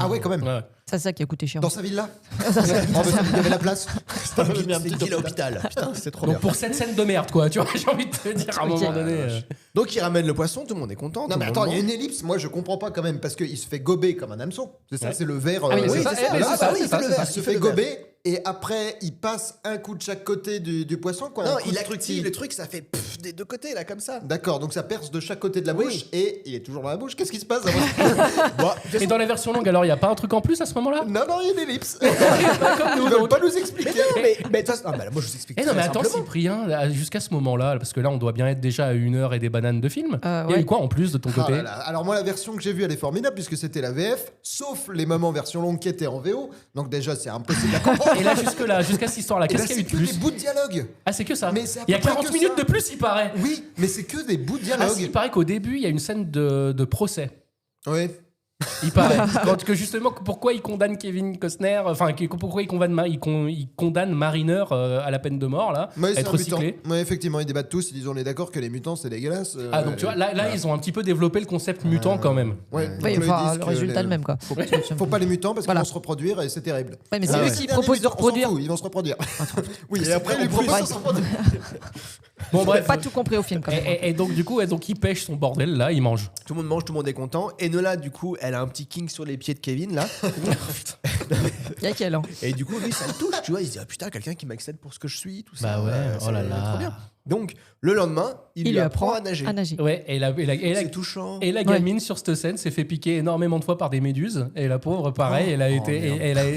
Ah ouais quand même. Ouais. C'est ça qui a coûté cher. Dans sa villa. Oh, bah, il y avait la place. C'est une ville à hôpital. Putain, c'est trop bien. Donc pour cette scène de merde, quoi, tu vois, j'ai envie de te dire à un moment donné. Donc, il ramène le poisson, tout le monde est content. Non tout mais le attends, monde il y a mange. une ellipse, moi je comprends pas quand même, parce qu'il se fait gober comme un hameçon. C'est ça, Ouais. c'est le verre. Ah oui, oui, c'est ça, c'est eh, ça. c'est ça, oui, c'est ça, le c'est verre. ça. Il se fait gober et après il passe un coup de chaque côté du poisson. Quoi, un Non, coup il de truc active qui- le truc, ça fait pff, des deux côtés, là, comme ça. D'accord, donc ça perce de chaque côté de la Oui. bouche et il est toujours dans la bouche. Qu'est-ce qui se passe avant Et dans la version longue, alors il n'y a pas un truc en plus à ce moment-là? Non, il y a des ellipses. Comme nous, Ils veulent donc. pas nous expliquer. Mais toi, moi je vous explique. Eh non, très mais attends, simplement. Cyprien, là, jusqu'à ce moment-là, parce que là, on doit bien être déjà à 1h et des bananes de film. Il y a ouais. eu quoi en plus de ton Ah côté? là là. Alors moi la version que j'ai vue elle est formidable puisque c'était la VF, sauf les moments version longue qui étaient en VO. Donc déjà c'est impossible à comprendre. Et là, jusqu'à cette histoire-là, Et là, qu'est-ce qu'il y a eu de c'est que plus? des bouts de dialogue. Ah, c'est que ça. Mais c'est à Il y a peu près 40 que minutes ça. de plus, il paraît. Oui, mais c'est que des bouts de Ah, dialogue. si, il paraît qu'au début, il y a une scène de procès. Oui. Il paraît. Que justement, pourquoi il condamne Kevin Costner, enfin, pourquoi il condamne Mariner à la peine de mort, là, Ouais, à c'est être un mutant. recyclé. Ouais, effectivement, ils débattent tous, ils disent on est d'accord que les mutants c'est dégueulasse. Ah, donc tu vois, là, ils ont un petit peu développé le concept mutant quand même. Ouais, Oui, donc, enfin, ils disent le que résultat le même, quoi. Faut pas les mutants parce Voilà. qu'ils vont se reproduire et c'est terrible. Ouais, mais c'est Ah eux ouais. qui Dernier proposent de mutant, on s'en reproduire. fout, ils vont se reproduire. Oui, et c'est après vrai, ils on proposent de propose. se reproduire. Bon, J'ai bref. pas tout compris au film, quand même. Et donc, du coup, il pêche son bordel, là, il mange. Tout le monde mange, tout le monde est content. Enola, du coup, elle a un petit king sur les pieds de Kevin, là. Il y a quel an? Et du coup, lui, ça le touche, tu vois. Il se dit, ah putain, quelqu'un qui m'accepte pour ce que je suis, tout ça. Bah ouais, oh là c'est là. trop bien. Donc, le lendemain, il lui apprend à nager. Ouais, et la C'est touchant. Et la gamine sur cette scène s'est fait piquer énormément de fois par des méduses. Et la pauvre, pareil,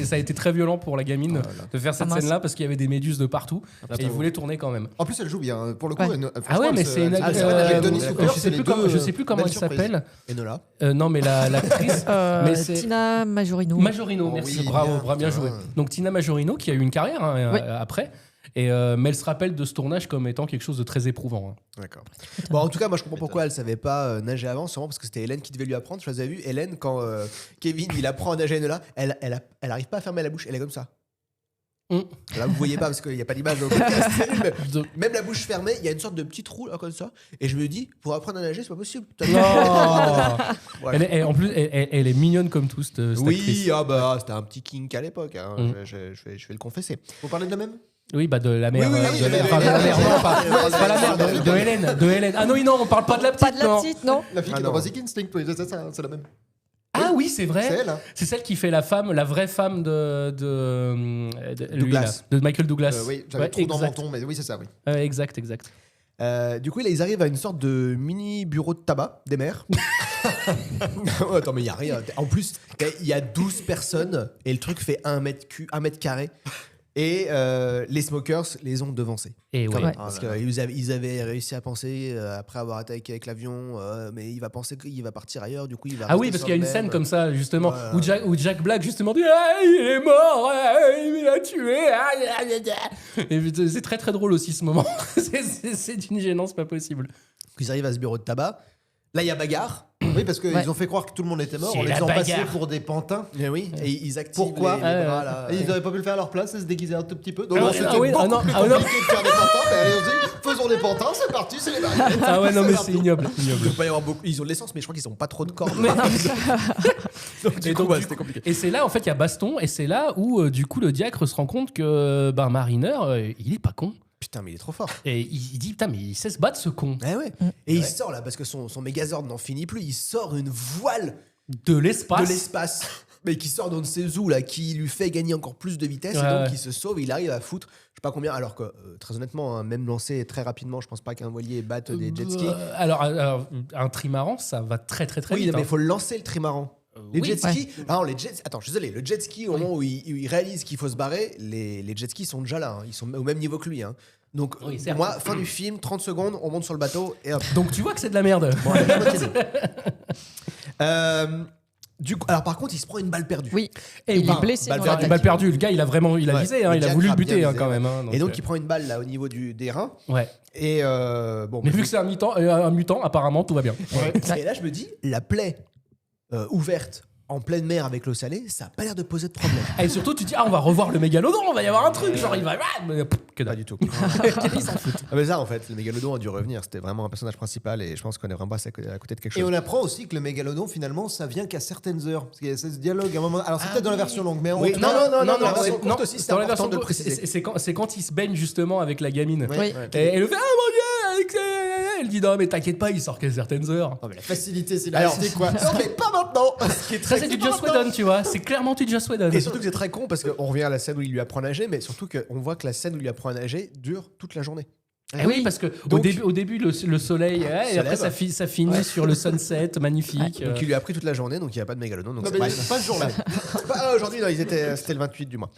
ça a été très violent pour la gamine de faire cette Ah, mince. scène-là parce qu'il y avait des méduses de partout. Et il voulait tourner quand même. En plus elle joue bien pour le coup. Ouais. Ah ouais, mais c'est une. avec Denis Hooper, je sais plus comment elle s'appelle. Enola. Non, mais l'actrice. mais c'est Tina Majorino. Majorino, Oh merci, oui, bravo, bien putain. joué. Donc Tina Majorino qui a eu une carrière Oui. après. Mais elle se rappelle de ce tournage comme étant quelque chose de très éprouvant. D'accord. Bon, en tout cas, moi, je comprends pourquoi elle savait pas nager avant, sûrement parce que c'était Hélène qui devait lui apprendre. Je vous avais vu, Hélène, quand Kevin il apprend à nager à Enola, elle arrive pas à fermer la bouche, elle est comme ça. Là, vous voyez pas parce qu'il n'y a pas d'image. Même la bouche fermée, il y a une sorte de petit trou là comme ça. Et je me dis, pour apprendre à nager, c'est pas possible. Voilà. En plus, elle est mignonne comme tout, cette actrice. Oui, c'était un petit kink à l'époque. Hein. Je vais le confesser. Vous parlez de la même? Oui, bah de la mère. Oui, de la mère, non, pas la mère, de Hélène. De Hélène. Ah non, on parle pas de la petite. Pas de la petite, non? La fille qui est dans Basic Instinct, oui, c'est ça, c'est la même. Ah oui, c'est vrai. C'est elle, hein. C'est celle qui fait la vraie femme de lui, Douglas. là, de Michael Douglas. Oui, j'avais Ouais, trop dans mon exact. ton, mais oui, c'est ça, oui. Exact. Du coup, là, ils arrivent à une sorte de mini bureau de tabac des mères. Attends, mais il n'y a rien. En plus, il y a 12 personnes et le truc fait 1 mètre carré. Et les smokers les ont devancés. Et Quand ouais. même, parce qu'ils avaient réussi à penser, après avoir attaqué avec l'avion, mais il va penser qu'il va partir ailleurs, du coup il va Ah oui, rester parce sur qu'il y a le une scène même. comme ça, justement, Voilà. où Jack Black, justement, dit ah, il est mort, il l'a tué. Et c'est très très drôle aussi ce moment. C'est d'une gênance pas possible. Ils arrivent à ce bureau de tabac. Là, il y a bagarre. Oui, parce qu'ils Ouais. ont fait croire que tout le monde était mort C'est en les la faisant passer bagarre. pour des pantins. Et oui, et ils activent Pourquoi les bras, là. Et ils n'auraient pas pu le faire à leur place et se déguiser un tout petit peu. Donc Ah ouais, c'était ah oui, beaucoup ah non, plus ah non. compliqué de faire des pantins. Mais allez-y, faisons des pantins, c'est parti, c'est les barrières. Ah ouais, non, mais c'est ignoble. Il doit pas y avoir beaucoup. Ils ont de l'essence, mais je crois qu'ils ont pas trop de cordes. Donc, du Et coup, donc, ouais, du c'était coup- compliqué. Et c'est là, en fait, il y a baston, et c'est là où, du coup, le diacre se rend compte que Mariner, il est pas con. Putain, mais il est trop fort. Et il dit, putain, mais il sait se battre, ce con. Eh ouais. Et il sort là, parce que son Megazord n'en finit plus, il sort une voile De l'espace. de l'espace. Mais qui sort d'on ne sait où, là, qui lui fait gagner encore plus de vitesse, et Ouais, donc ouais. il se sauve, il arrive à foutre, je sais pas combien, alors que, très honnêtement, hein, même lancé très rapidement, je pense pas qu'un voilier batte des jet skis. Alors, un trimaran, ça va très très très Oui, vite. mais il hein. faut le lancer le trimaran. Les oui. jet skis, non, attends, je suis désolé, le jet ski, au moment où il réalise qu'il faut se barrer, les jet skis sont déjà là, hein, ils sont au même niveau que lui. Hein. Donc, Oui, pour certes. moi, fin du film, 30 secondes, on monte sur le bateau et hop. Donc tu vois que c'est de la merde. Bon, allez, la moitié d'eau. Du coup, alors par contre, il se prend une balle perdue. Oui. Et Il bah, est blessé balle dans perdue. l'attaque. Balle perdue, le gars, il a Ouais. visé, hein, Le il a Jack voulu le a bien buter hein, visé, quand ouais. même. Hein, Et donc, il prend une balle là au niveau des reins. Ouais. Et bon. Mais vu que c'est un mutant, apparemment, tout va bien. Et là, je me dis, la plaie ouverte en pleine mer avec l'eau salée, ça a pas l'air de poser de problème. Et surtout, tu te dis, ah, on va revoir le mégalodon, on va y avoir un truc, genre il va. Mais, que Pas dalle. du tout. Mais ça, en fait, le mégalodon a dû revenir. C'était vraiment un personnage principal et je pense qu'on est vraiment passé à côté de quelque Et chose. on apprend aussi que le mégalodon, finalement, ça vient qu'à certaines heures. Parce qu'il y a ce dialogue à un moment. Alors, c'est peut-être dans la version longue, mais en Oui, tout non, cas, non, la c'est version courte aussi, c'est dans la important version de le courte, préciser. c'est quand il se baigne justement avec la gamine. Ouais, Oui. ouais. Et elle fait, ah mon dieu, Alex, elle dit, non, mais t'inquiète pas, il sort qu'à certaines heures. Oh, mais la facilité, c'est Alors, la quoi. Non, mais pas maintenant. Ce qui est Ça, c'est du Joss Whedon, tu vois. C'est clairement du Joss Whedon. Et surtout que c'est très con parce qu'on revient à la scène où il lui apprend à nager, mais surtout qu'on voit que la scène où il lui apprend à nager dure toute la journée. Eh oui, parce que au début le soleil, et après ça finit sur le sunset magnifique. Donc il lui a pris toute la journée, donc il n'y a pas de mégalodon. Donc Non, c'est mais pas- pas ce jour-là. Aujourd'hui, non, c'était le 28 du mois.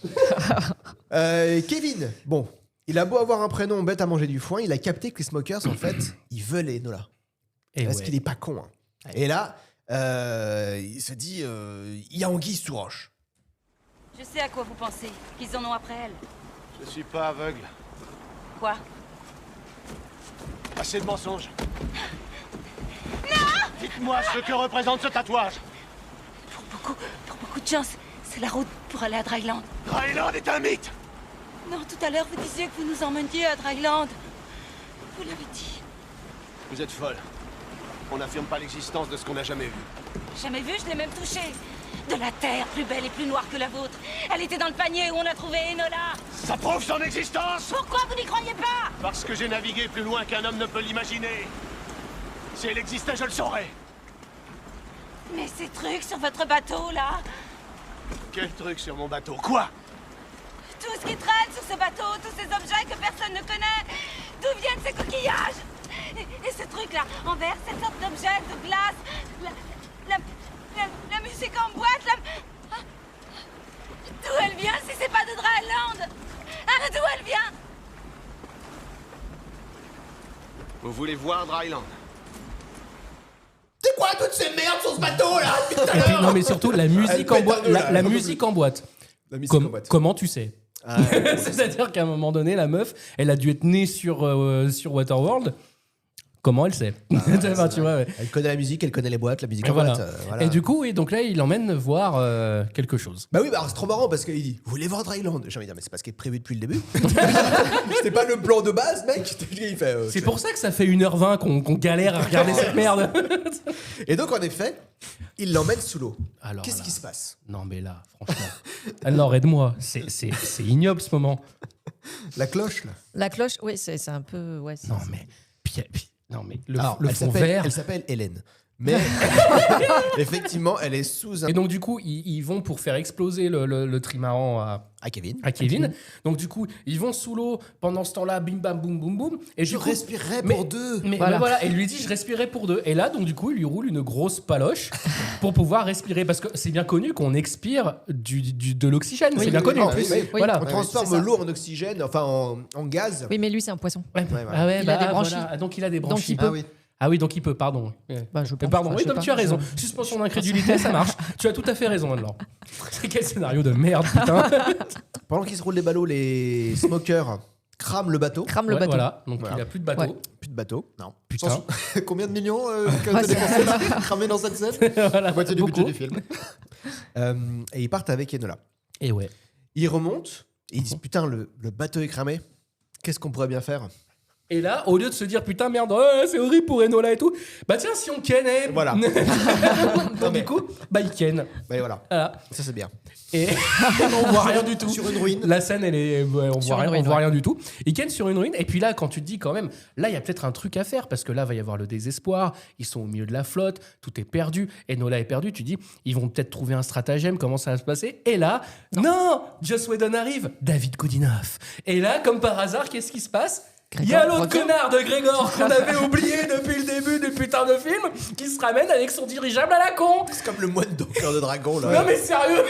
Kevin, bon, il a beau avoir un prénom bête à manger du foin, il a capté que les Smokers, en fait, ils veulent Enola. Et Parce ouais. qu'il est pas con. Hein. Et là, il se dit, il y a anguille sous roche. Je sais à quoi vous pensez. Qu'ils en ont après elle. Je suis pas aveugle. Quoi? Assez de mensonges. Non! Dites-moi ce que représente ce tatouage. Pour beaucoup de gens, c'est la route pour aller à Dryland. Dryland est un mythe. Non, tout à l'heure, vous disiez que vous nous emmeniez à Dryland. Vous l'avez dit. Vous êtes folle. On n'affirme pas l'existence de ce qu'on n'a jamais vu. Jamais vu, je l'ai même touché. De la terre plus belle et plus noire que la vôtre. Elle était dans le panier où on a trouvé Enola. Ça prouve son existence. Pourquoi vous n'y croyez pas? Parce que j'ai navigué plus loin qu'un homme ne peut l'imaginer. Si elle existait, je le saurais. Mais ces trucs sur votre bateau, là, Quel truc sur mon bateau? Quoi? tout ce qui traîne sur ce bateau, tous ces objets que personne ne connaît, d'où viennent ces coquillages? Et ce truc-là, en verre, cette sorte d'objet de glace, la musique en boîte, d'où elle vient si c'est pas de Dryland? Ah, d'où elle vient? Vous voulez voir Dryland? C'est quoi toutes ces merdes sur ce bateau là? Et puis, non, mais surtout la musique en boîte. La musique en boîte. La musique en boîte. Comment tu sais? Ah, ouais. C'est-à-dire qu'à un moment donné, la meuf, elle a dû être née sur Waterworld. Comment elle sait? Enfin, tu vois, ouais. Elle connaît la musique, elle connaît les boîtes, la musique Et en voilà. boîte. Voilà. Et du coup, oui, donc là, il l'emmène voir quelque chose. Bah oui, bah alors c'est trop marrant parce qu'il dit, vous voulez voir Dryland? J'ai envie de dire, mais c'est pas ce qui est prévu depuis le début. C'était pas le plan de base, mec. Il fait, C'est pour ça que ça fait 1h20 qu'on galère à regarder cette merde. Et donc en effet, il l'emmène sous l'eau. Alors Qu'est-ce là. qui se passe? Non, mais là, franchement. Alors, aide-moi. C'est ignoble ce moment. La cloche là. La cloche, oui, c'est un peu. Ouais, Non, mais. Non, mais Alors, le elle fond s'appelle- vert. Elle s'appelle Hélène. Mais effectivement, elle est sous un. Et donc, du coup, ils vont pour faire exploser le trimaran À Kevin. à Kevin. Donc, du coup, ils vont sous l'eau. Pendant ce temps-là, bim, bam, boum, boum, boum. Et Je du coup, respirerai mais- pour deux. Mais voilà, et il lui dit je respirais pour deux. Et là, donc du coup, il lui roule une grosse paloche pour pouvoir respirer. Parce que c'est bien connu qu'on expire de l'oxygène. Oui, c'est bien oui, connu. oui, En plus, oui. Voilà. On transforme c'est ça. l'eau en oxygène, enfin en gaz. Oui, mais lui, c'est un poisson. Ouais. voilà. Ah ouais, Il a des branchies. voilà. Ah, donc il a des Donc, branchies. il peut. Ah oui. Ah oui, donc il peut, pardon. Bah, je pense, Pardon, enfin, oui, je sais donc pas. tu as raison. Suspension d'incrédulité, ça marche. Tu as tout à fait raison, Anne-Laure. Quel scénario de merde, putain. Pendant qu'ils se roulent des ballots, les smokers crament le bateau. Crame le Ouais, bateau. Voilà, donc Voilà. il a plus de bateau. Ouais. Plus de bateau. Non. Putain. Combien de millions qui ont été dépensés là, cramés dans cette scène? Voilà, La moitié du budget beaucoup. du film. Et ils partent avec Enola. Et ouais. Ils remontent et ils disent putain, le bateau est cramé. Qu'est-ce qu'on pourrait bien faire? Et là, au lieu de se dire putain merde, c'est horrible pour Enola et tout, bah tiens, si on kennait. Voilà. Donc du coup, bah il ken. Bah voilà. Voilà. Ça c'est bien. Et on voit rien du tout. Sur une ruine. La scène, elle est. Ouais, on Sur voit, une rien, ruine, on voit ouais. rien du tout. Ils kennent sur une ruine. Et puis là, quand tu te dis quand même, là, il y a peut-être un truc à faire. Parce que là, va y avoir le désespoir. Ils sont au milieu de la flotte. Tout est perdu. Enola est perdu. Tu dis, ils vont peut-être trouver un stratagème. Comment ça va se passer? Et là, non, Joss Whedon arrive. David Goodenough. Et là, comme par hasard, qu'est-ce qui se passe? Il y a l'autre revient. connard de Grégor qu'on avait oublié depuis le début du putain de film qui se ramène avec son dirigeable à la con. C'est comme le moine d'eau cœur de dragon là. Non mais sérieux.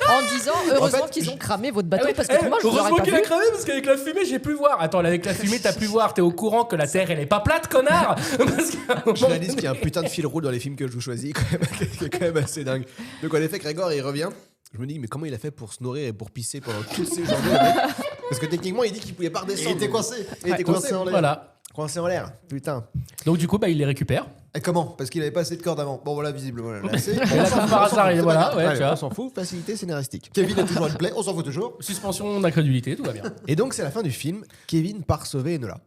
En disant, heureusement En fait, qu'ils ont cramé votre bateau Ah oui, parce que moi, je vous aurais heureusement pas qu'il vu. a cramé parce qu'avec la fumée j'ai pu voir. Attends, avec la fumée t'as pu voir. T'es au courant que la Terre elle est pas plate, connard. Parce qu'à un Je moment réalise qu'il y a un putain de fil rouge dans les films que je vous choisis, quand même, qui est quand même assez dingue. Donc en effet, Grégor il revient. Je me dis, mais comment il a fait pour se nourrir et pour pisser pendant toutes ces journées, le mec? Parce que techniquement, il dit qu'il pouvait pas redescendre. Il était coincé. Il était coincé en l'air. Voilà. Coincé en l'air, putain. Donc du coup bah il les récupère. Et comment? Parce qu'il avait pas assez de cordes avant. Bon voilà, visiblement. Là, c'est- Et là comme par hasard il voilà ouais, Allez, tu vois. on s'en fout, facilité scénaristique. Kevin a toujours une plaie, on s'en fout toujours. Suspension d'incrédulité, tout va bien. Et donc, c'est la fin du film. Kevin part sauver Enola.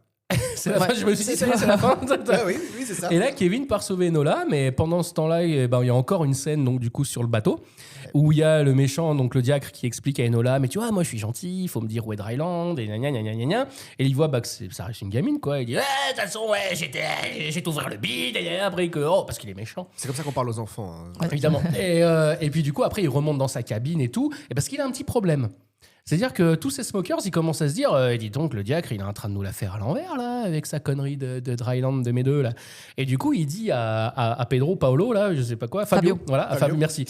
C'est la fin, je me suis dit ça y est, c'est la fin. Ah oui, oui, c'est ça. Et là, Kevin part sauver Enola, mais pendant ce temps-là, il y a encore une scène donc du coup sur le bateau où il y a le méchant, donc le diacre, qui explique à Enola, mais tu vois, moi je suis gentil, il faut me dire où est Dryland, et gna gna gna gna gna. Et il voit bah, que ça reste une gamine, quoi. Il dit, de toute façon, ouais, j'ai ouvert le bide, et après que, oh, parce qu'il est méchant. C'est comme ça qu'on parle aux enfants. Hein. Évidemment. Et puis du coup, après, il remonte dans sa cabine et tout, et parce qu'il a un petit problème. C'est-à-dire que tous ces smokers, ils commencent à se dire dis donc, le diacre, il est en train de nous la faire à l'envers, là, avec sa connerie de Dryland de mes deux, là. Et du coup, il dit à Pedro, Paolo, là, je sais pas quoi, Fabio. Voilà, à Fabio, merci.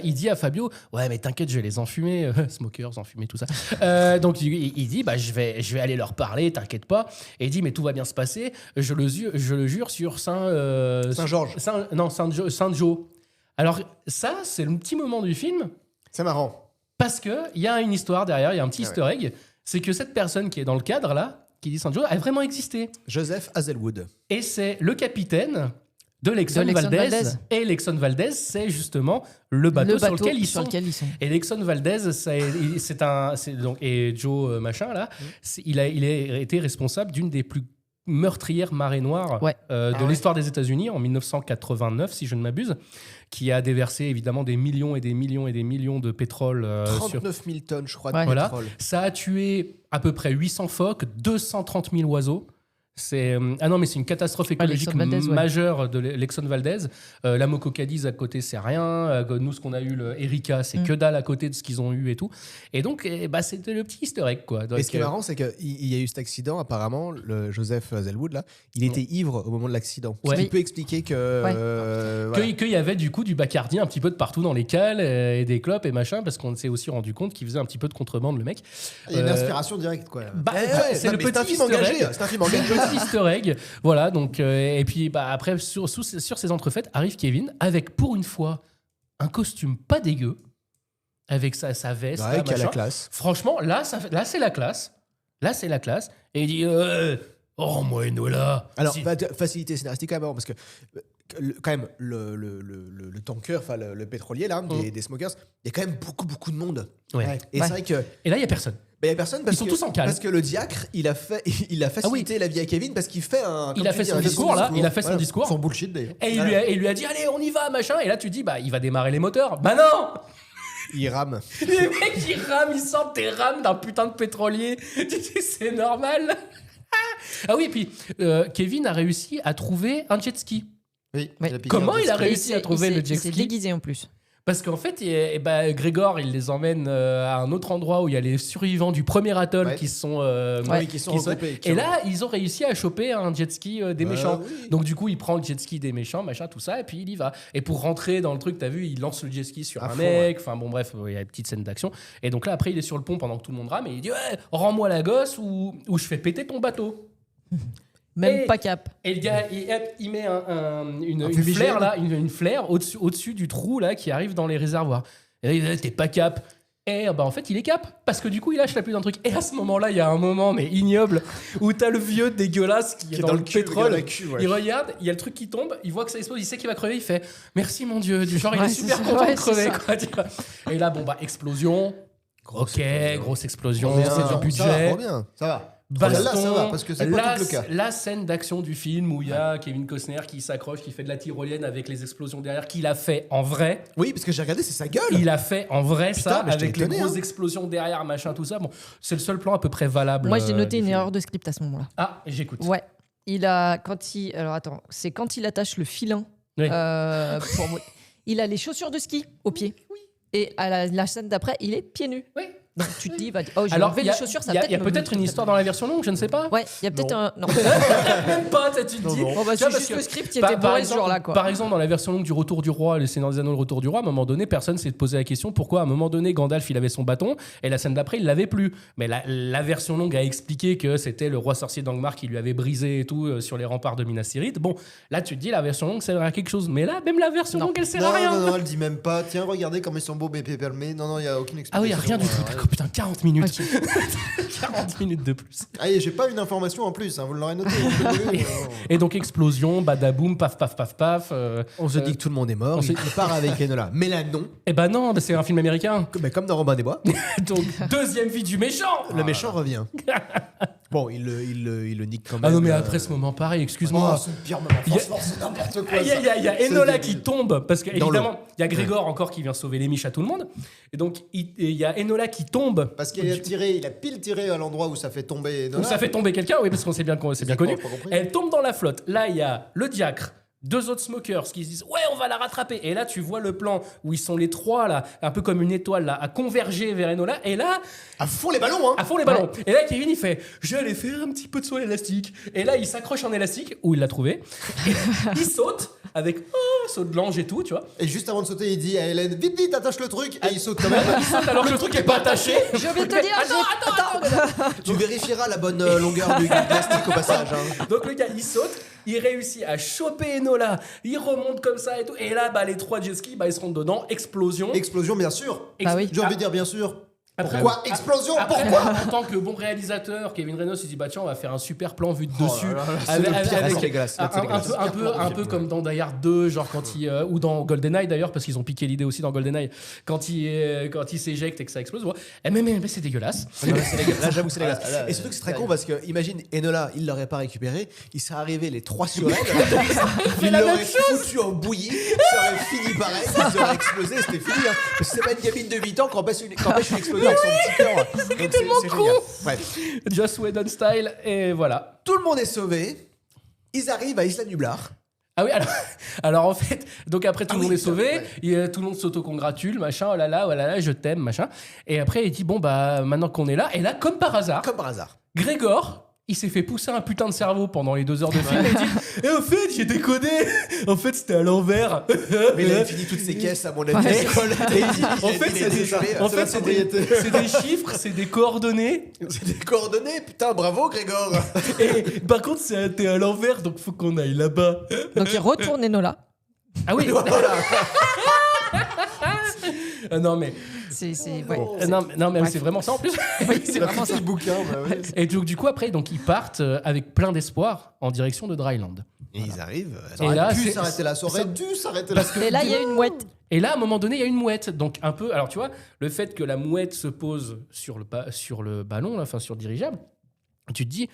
Il dit à Fabio, ouais, mais t'inquiète, je vais les enfumer. Smokers, enfumer, tout ça. Donc, il dit, je vais aller leur parler, t'inquiète pas. Et il dit, mais tout va bien se passer. Je le jure sur Saint-Georges. Saint Joe. Alors, ça, c'est le petit moment du film. C'est marrant. Parce qu'il y a une histoire derrière, il y a un petit easter egg. C'est que cette personne qui est dans le cadre, là, qui dit Saint Joe, a vraiment existé. Joseph Hazelwood. Et c'est le capitaine de l'Exxon Valdez. Et l'Exxon Valdez, c'est justement le bateau sur lequel ils sont. Et l'Exxon Valdez, et Joe machin, là, il a été responsable d'une des plus meurtrières marées noires de l'histoire des États-Unis en 1989, si je ne m'abuse, qui a déversé évidemment des millions et des millions et des millions de pétrole. 39 000 tonnes, je crois, de pétrole. Ça a tué à peu près 800 phoques, 230 000 oiseaux. C'est une catastrophe écologique majeure de l'Exxon Valdez. La Moco Cadiz à côté, c'est rien. Nous, ce qu'on a eu, le Erika, c'est que dalle à côté de ce qu'ils ont eu et tout. Et donc, c'était le petit easter egg, quoi. Donc, et ce qui est marrant, c'est qu'il y a eu cet accident. Apparemment, le Joseph Hazelwood, là, il était ivre au moment de l'accident. Ce qui peut expliquer que. Qu'il y avait du coup du Bacardi un petit peu de partout dans les cales et des clopes et machin, parce qu'on s'est aussi rendu compte qu'il faisait un petit peu de contrebande, le mec. Il y a une inspiration directe, quoi. C'est le petit film engagé. C'est un film engagé. Easter egg, voilà. Donc et puis après sur ces entrefaites arrive Kevin avec pour une fois un costume pas dégueu, avec sa veste, qui a la classe. Franchement, là c'est la classe. Là c'est la classe. Et il dit moi Enola. Alors facilité scénaristique quand même, parce que quand même le tanker, enfin le pétrolier là, des smokers, il y a quand même beaucoup de monde. Et c'est vrai que et là il y a personne. Il n'y a personne parce Ils sont tous en calme. Parce que le diacre, il a facilité la vie à Kevin parce qu'il fait un. Il a fait son discours là, il a fait son discours. Son bullshit d'ailleurs. Et il lui a dit allez, on y va, machin. Et là tu dis il va démarrer les moteurs. Bah non. Il rame. Les mecs ils rament, ils sortent des rames d'un putain de pétrolier. Tu dis c'est normal. Ah oui, et puis Kevin a réussi à trouver un jet ski. Oui. Comment il a réussi à trouver le jet ski ? Il s'est déguisé en plus. Parce qu'en fait, Grégor, il les emmène à un autre endroit où il y a les survivants du premier atoll qui sont regroupés. Et là, ils ont réussi à choper un jet ski des méchants. Oui. Donc du coup, il prend le jet ski des méchants, machin, tout ça, et puis il y va. Et pour rentrer dans le truc, t'as vu, il lance le jet ski sur un mec. Enfin bon, bref, il y a une petite scène d'action. Et donc là, après, il est sur le pont pendant que tout le monde rame et il dit rends-moi la gosse ou je fais péter ton bateau. Même pas cap. Et le gars, il met une flaire là, une flaire au-dessus du trou là qui arrive dans les réservoirs. Et là, il dit, t'es pas cap. Et en fait, il est cap parce que du coup, il lâche la pluie d'un truc. Et à ce moment-là, il y a un moment mais ignoble où t'as le vieux dégueulasse qui est dans le pétrole. Il regarde, il y a le truc qui tombe, il voit que ça explose, il sait qu'il va crever, il fait merci mon Dieu. Du genre, il est super content de crever. Quoi, tu vois. Et là, explosion. Grosse explosion. C'est du budget. Ça va, trop bien. Ça va. Baston, là, ça va, parce que c'est pas tout le cas. La scène d'action du film où il y a Kevin Costner qui s'accroche, qui fait de la tyrolienne avec les explosions derrière, qu'il a fait en vrai. Oui, parce que j'ai regardé, c'est sa gueule. Il a fait en vrai ça, avec les grosses explosions derrière, machin, tout ça. Bon, c'est le seul plan à peu près valable. Moi, j'ai noté une erreur de script à ce moment-là. Ah, j'écoute. Ouais. Alors attends, c'est quand il attache le filin. Oui. Il a les chaussures de ski aux pieds. Oui. Et à la scène d'après, il est pieds nus. Oui. Donc tu te dis, j'ai enlevé les chaussures, ça Il y a peut-être une histoire dans la version longue, je ne sais pas. Ouais, il y a peut-être un. Non. Même pas, tu te dis. Bon, c'est juste le script qui était bourré ce jour-là, quoi. Par exemple, dans la version longue du Retour du Roi, le Seigneur des Anneaux, le Retour du Roi, à un moment donné, personne s'est posé la question pourquoi à un moment donné, Gandalf, il avait son bâton et la scène d'après, il l'avait plus. Mais la version longue a expliqué que c'était le roi sorcier d'Angmar qui lui avait brisé et tout sur les remparts de Minas Tirith. Bon, là, tu te dis, la version longue, ça sert à quelque chose. Mais là, même la version longue, elle sert à rien. Non, elle dit même pas. Tiens, regardez comme ils sont beaux, bébé permés. Non, il y a aucune explication. Ah oui, il y a rien du tout. D'accord, putain, 40 minutes. Okay. 40 minutes de plus. Allez, j'ai pas une information en plus, vous l'aurez noté. Et donc, explosion, badaboum, paf, paf, paf, paf. On se dit que tout le monde est mort, il part avec Enola. Mais là, non. Eh ben non, c'est un film américain. Comme dans Robin des Bois. Donc, deuxième vie du méchant. Le méchant revient. Bon, il le nique quand même. Ah non, mais après ce moment, pareil, excuse-moi. C'est le pire moment, franchement, c'est n'importe quoi. Il y a Enola qui tombe, parce qu'évidemment, il y a Grégor encore qui vient sauver les miches à tout le monde. Et donc, il y a Enola qui tombe. Parce qu'il a pile tiré à l'endroit où ça fait tomber Enola. Où ça fait tomber quelqu'un, oui, parce qu'on s'est bien connu. Elle tombe dans la flotte. Là, il y a le diacre, 2 autres smokers qui se disent ouais, on va la rattraper. Et là, tu vois le plan où ils sont les 3 là, un peu comme une étoile là, à converger vers Enola. Et là, À fond les ballons, hein. à fond les ballons. Et là, Kevin, il fait j'allais faire un petit peu de saut à élastique. Et là, il s'accroche en élastique où il l'a trouvé. Et il saute avec saut de l'ange et tout, tu vois. Et juste avant de sauter, il dit à Hélène vite, attache le truc. Et il saute quand même. Il saute alors que le truc est pas attaché. Je vais te dire, attends. Tu vérifieras la bonne longueur du plastique au passage. Hein. Donc le gars, il saute. Il réussit à choper Enola, il remonte comme ça et tout. Et là, les 3 jet skis, ils se rentrent dedans. Explosion. Explosion, bien sûr. Bah oui. J'ai envie de dire bien sûr. Après- Pourquoi explosion? Après, Pourquoi? en tant que bon réalisateur, Kevin Reynolds il dit bah tiens, on va faire un super plan vu de dessus. c'est le pire, c'est dégueulasse, un, c'est dégueulasse. un peu comme dans Die Hard 2, genre quand il ou dans GoldenEye d'ailleurs, parce qu'ils ont piqué l'idée aussi dans GoldenEye, quand il s'éjecte et que ça explose. Ouais. Mais c'est dégueulasse. Là, j'avoue, c'est dégueulasse. Et surtout que c'est très con parce que, imagine, Enola, il l'aurait pas récupéré, il serait arrivé les 3 sur elle, il l'aurait foutu en bouillie, ça aurait fini pareil, ils auraient explosé, c'était fini. Hein. Parce que c'est pas une gamine de 8 ans qui empêche une explosion avec son petit cœur. Donc tellement c'est con. génial. Bref, Joss Whedon style et voilà. tout le monde est sauvé, ils arrivent à Isla Nublar. Ah oui, alors en fait, donc après tout le Ah monde oui, est sauvé, ouais. tout le monde s'auto-congratule, machin, oh là là, je t'aime, machin. Et après il dit bon bah maintenant qu'on est là, et là comme par hasard, Grégor, il s'est fait pousser un putain de cerveau pendant les 2 heures de film et il dit en fait j'ai déconné, en fait c'était à l'envers. Mais il a fini toutes ses caisses à mon avis. Ouais. Et il dit, En fait, c'est des chiffres, c'est des coordonnées. C'est des coordonnées, putain, bravo Grégor. Et par contre, c'était à l'envers, donc faut qu'on aille là-bas. Donc il retourne Enola. Ah oui. Non mais ouais. non mais c'est vraiment ça en plus. C'est vraiment ça. Le bouquin, bah ouais. Et donc du coup après ils partent avec plein d'espoir en direction de Dryland. Et ils arrivent. Ça Et aurait là, pu c'est- s'arrêter là. Ça aurait dû s'arrêter là. Et là, il y a une mouette. Et là, à un moment donné, il y a une mouette. Donc, un peu. Alors, tu vois, le fait que la mouette se pose sur le ballon, là, enfin, sur le dirigeable, tu te dis,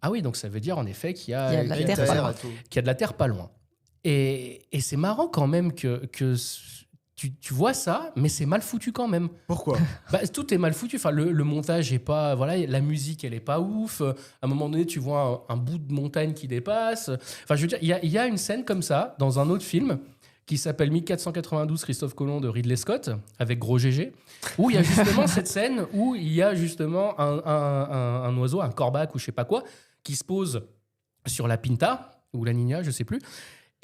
ah oui, donc ça veut dire en effet qu'il y a, Il y a de la qu'il y a terre pas loin. qu'il y a de la terre pas loin. Et c'est marrant quand même que tu vois ça, mais c'est mal foutu quand même. Pourquoi? Tout est mal foutu. Enfin, le montage est pas. Voilà, la musique, elle est pas ouf. À un moment donné, tu vois un bout de montagne qui dépasse. Enfin, je veux dire, il y a une scène comme ça dans un autre film qui s'appelle 1492 Christophe Colomb de Ridley Scott avec Gros GG, où il y a justement cette scène où il y a justement un oiseau, un corbac ou je sais pas quoi, qui se pose sur la Pinta ou la Nina, je sais plus.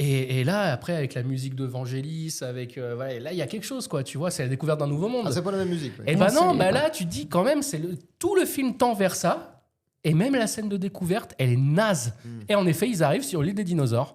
Et là, après, avec la musique de Vangelis, avec voilà, là, il y a quelque chose, quoi. Tu vois, c'est la découverte d'un nouveau monde. Ah, c'est pas la même musique. Et Non, non, c'est- là, tu te dis quand même, tout le film tend vers ça. Et même la scène de découverte, elle est naze. Et en effet, ils arrivent sur l'île des dinosaures.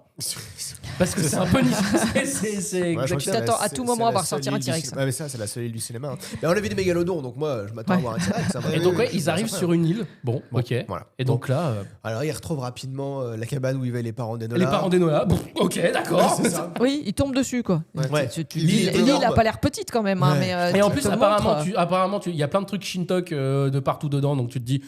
Parce que c'est un peu... Ouais, je crois que Tu c'est t'attends la- à tout c'est moment la à voir seule sortir un île du T-Rex. cinéma. Ouais, mais ça, c'est la seule île du cinéma. Hein. Mais on a vu des mégalodons, donc moi, je m'attends à voir un T-Rex. Hein. Et donc, ouais, ils arrivent sur une île. Bon, ok. Voilà. Et donc là, Alors, ils retrouvent rapidement la cabane où vivaient les parents d'Enola. les parents d'Enola, bon, ok, d'accord. C'est ça. Oui, il tombe dessus, quoi. Ouais. L'île a pas l'air petite quand même. Hein, Ouais. mais, Et en tu plus, te apparemment, montres, il y a plein de trucs Shintok de partout dedans, donc tu te dis,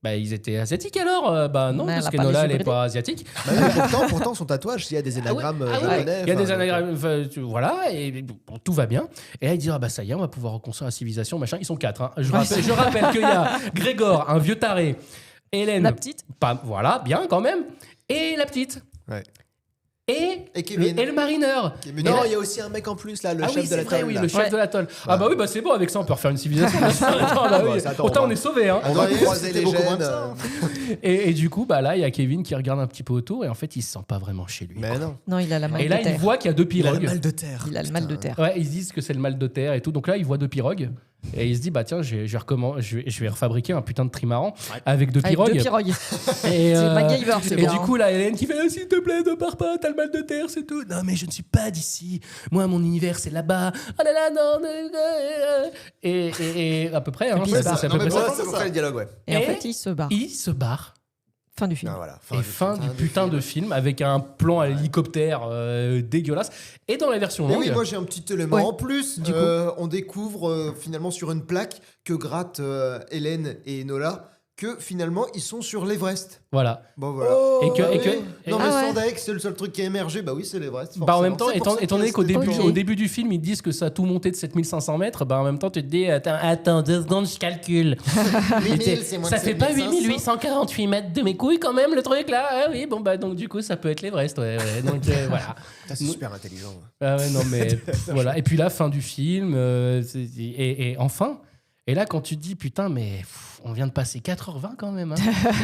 bah, ils étaient asiatiques alors Bah non, Mais elle parce a pas qu'Enola, les elle yeux est pas asiatique. Bah oui, pourtant, son tatouage, il y a des énagrammes japonais. Il y a des enfin, anagrammes, voilà, et bon, tout va bien. Et là, ils disent, ah bah ça y est, on va pouvoir reconstruire la civilisation, machin. Ils sont 4. Hein. Je rappelle qu'il y a Grégor, un vieux taré, Hélène, La petite. Voilà, bien quand même, et la petite. Ouais. Et Kevin. Et le marineur. Kevin. Non, il y a aussi un mec en plus, là, le Ah chef oui, de c'est la vrai, table. oui, là. le chef Ouais. de l'atoll. Ah bah oui, bah c'est bon, avec ça, on peut refaire une civilisation. Attends, bah oui. Attends, Autant on on est sauvés. Hein. On va André, croiser c'était les beaucoup moins gènes. que ça, Et du coup, bah là, il y a Kevin qui regarde un petit peu autour et en fait, il se sent pas vraiment chez lui. Mais non. Non, il a la main Et de là, il terre. voit qu'il y a 2 Il a le pirogues. mal de terre. Il a le mal de terre. Ouais, ils disent que c'est le mal de terre et tout. Donc là, il voit 2 pirogues et il se dit, bah tiens, je vais refabriquer un putain de trimaran avec 2 Avec pirogues. 2 pirogues. Et, C'est MacGyver, c'est et bien, du hein. coup, là, Hélène qui fait ah, s'il te plaît, ne pars pas, t'as le mal de terre, c'est tout. Non, mais je ne suis pas d'ici. Moi, mon univers, c'est là-bas. Oh là là, non. Et à peu près, hein, puis, c'est il se barre. à Non, peu mais près voilà, ça. C'est à peu près le dialogue, ouais. Et en Et- fait, il se barre. Il se barre. Fin du film. Ah, voilà. Et fin du putain de film avec un plan à l'hélicoptère dégueulasse. Et dans la version Mais longue, oui, moi j'ai un petit élément Ouais. en plus. Du coup. On découvre finalement sur une plaque que grattent Hélène et Enola que finalement ils sont sur l'Everest. voilà. Bon voilà. Et que, Ah et oui. que- Non, et- Non, mais Ah ouais. Sandaex, c'est le seul truc qui a émergé. Bah oui, c'est l'Everest. Bah en même temps, forcément. étant donné qu'au début, Ok. au début du film, ils disent que ça a tout monté de 7500 mètres, bah en même temps, tu te dis, attends 2 secondes, je calcule. 8000, c'est moins Ça de fait pas 7500. 8848 mètres de mes couilles quand même, le truc là. Ah oui, bon bah donc du coup, ça peut être l'Everest, ouais. Donc voilà. Ça, c'est super intelligent. Ah ouais, non mais voilà. Et puis la fin du film, et enfin. Et là, quand tu te dis, putain, mais on vient de passer 4h20 quand même. Hein.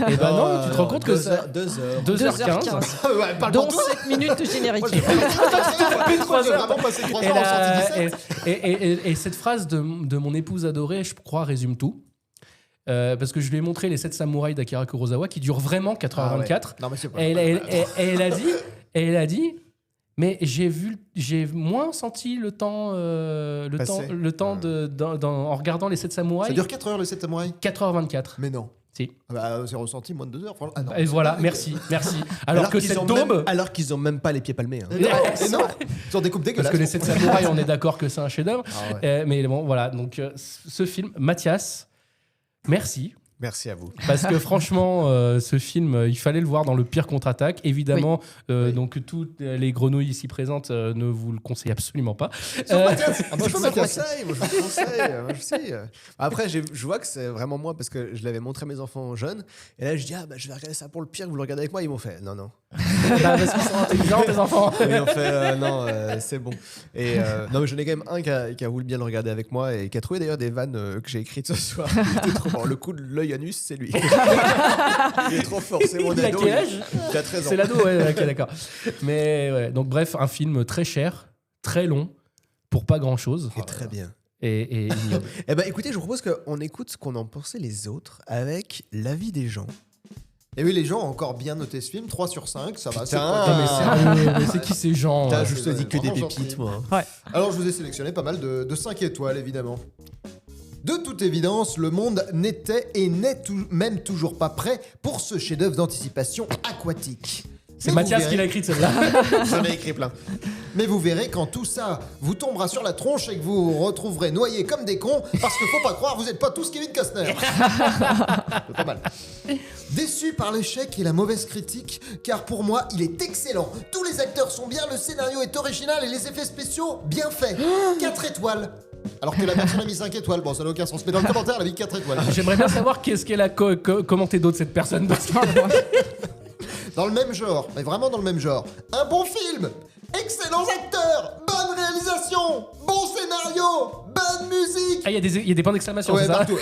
Et bah non, tu te rends compte que ça. 2h. 2h15. Ouais, parle Donc pour toi. 7 minutes de générique. Moi, j'ai vraiment passé 3 heures en sortie 17. Et cette phrase de mon épouse adorée, je crois, résume tout. Parce que je lui ai montré les 7 samouraïs d'Akira Kurosawa qui durent vraiment 4h24. Ah ouais. Non, mais c'est pas. Et elle a dit, mais j'ai moins senti le temps, en regardant les 7 samouraïs. Ça dure 4 heures, les 7 samouraïs 4h24. Mais non. Si. Ah bah, c'est ressenti moins de 2 heures. Ah non. Et voilà, merci. Alors que qu'ils cette ont daube. même- alors qu'ils ont même pas les pieds palmés. Hein. Et non, ils ont des coupes dégueulasses. Parce que les 7 samouraïs, on est d'accord que c'est un chef-d'œuvre. Ah ouais. Mais bon, voilà. Donc, ce film, Mathias, merci. Merci à vous. Parce que franchement, ce film, il fallait le voir dans le pire contre-attaque. Évidemment, donc toutes les grenouilles ici présentes ne vous le conseillent absolument pas. Moi, je vous conseille. Moi, je sais. Après, je vois que c'est vraiment moi parce que je l'avais montré à mes enfants jeunes. Et là, je dis, je vais regarder ça pour le pire. Vous le regardez avec moi. Ils m'ont fait, non. Parce qu'ils sont intelligents, tes enfants. Ils ont fait, non, c'est bon. Et non, mais j'en ai quand même un qui a voulu bien le regarder avec moi et qui a trouvé d'ailleurs des vannes que j'ai écrites ce soir. C'était trop fort. Le coup de l'œil anus, c'est lui. Il est trop fort. C'est mon Il a ado. quel âge Il a 13 ans. C'est l'ado, ouais, ok, d'accord. Mais ouais, donc bref, un film très cher, très long, pour pas grand-chose. Et très bien. Et ignoble. Eh ben, écoutez, je vous propose qu'on écoute ce qu'on en pensait les autres avec l'avis des gens. Et oui, les gens ont encore bien noté ce film. 3 sur 5, ça va. c'est Putain. pas- Non, mais sérieux, mais c'est qui ces gens Putain, là je te dis que des vraiment pépites, gentil. moi. Alors, je vous ai sélectionné pas mal de 5 étoiles, évidemment. De toute évidence, le monde n'était et n'est même toujours pas prêt pour ce chef-d'œuvre d'anticipation aquatique. C'est Mais Mathias vous qui l'a verrez- écrite celle-là. J'en ai écrit plein. Mais vous verrez quand tout ça vous tombera sur la tronche et que vous vous retrouverez noyés comme des cons, parce qu'il faut pas croire, vous n'êtes pas tous Kevin Costner. C'est pas mal. Déçu par l'échec et la mauvaise critique, car pour moi, il est excellent. Tous les acteurs sont bien, le scénario est original et les effets spéciaux bien faits. 4 étoiles. Alors que la personne a mis 5 étoiles. Bon, ça n'a aucun sens. Mais dans le commentaire, elle a mis 4 étoiles. J'aimerais bien savoir qu'est-ce qu'elle a commenté d'autre, cette personne. Parce que- Dans le même genre, mais vraiment dans le même genre. Un bon film, excellents acteurs, bonne réalisation, bon scénario, bonne musique. Ah, il y a des points d'exclamation, Ouais, c'est ça partout.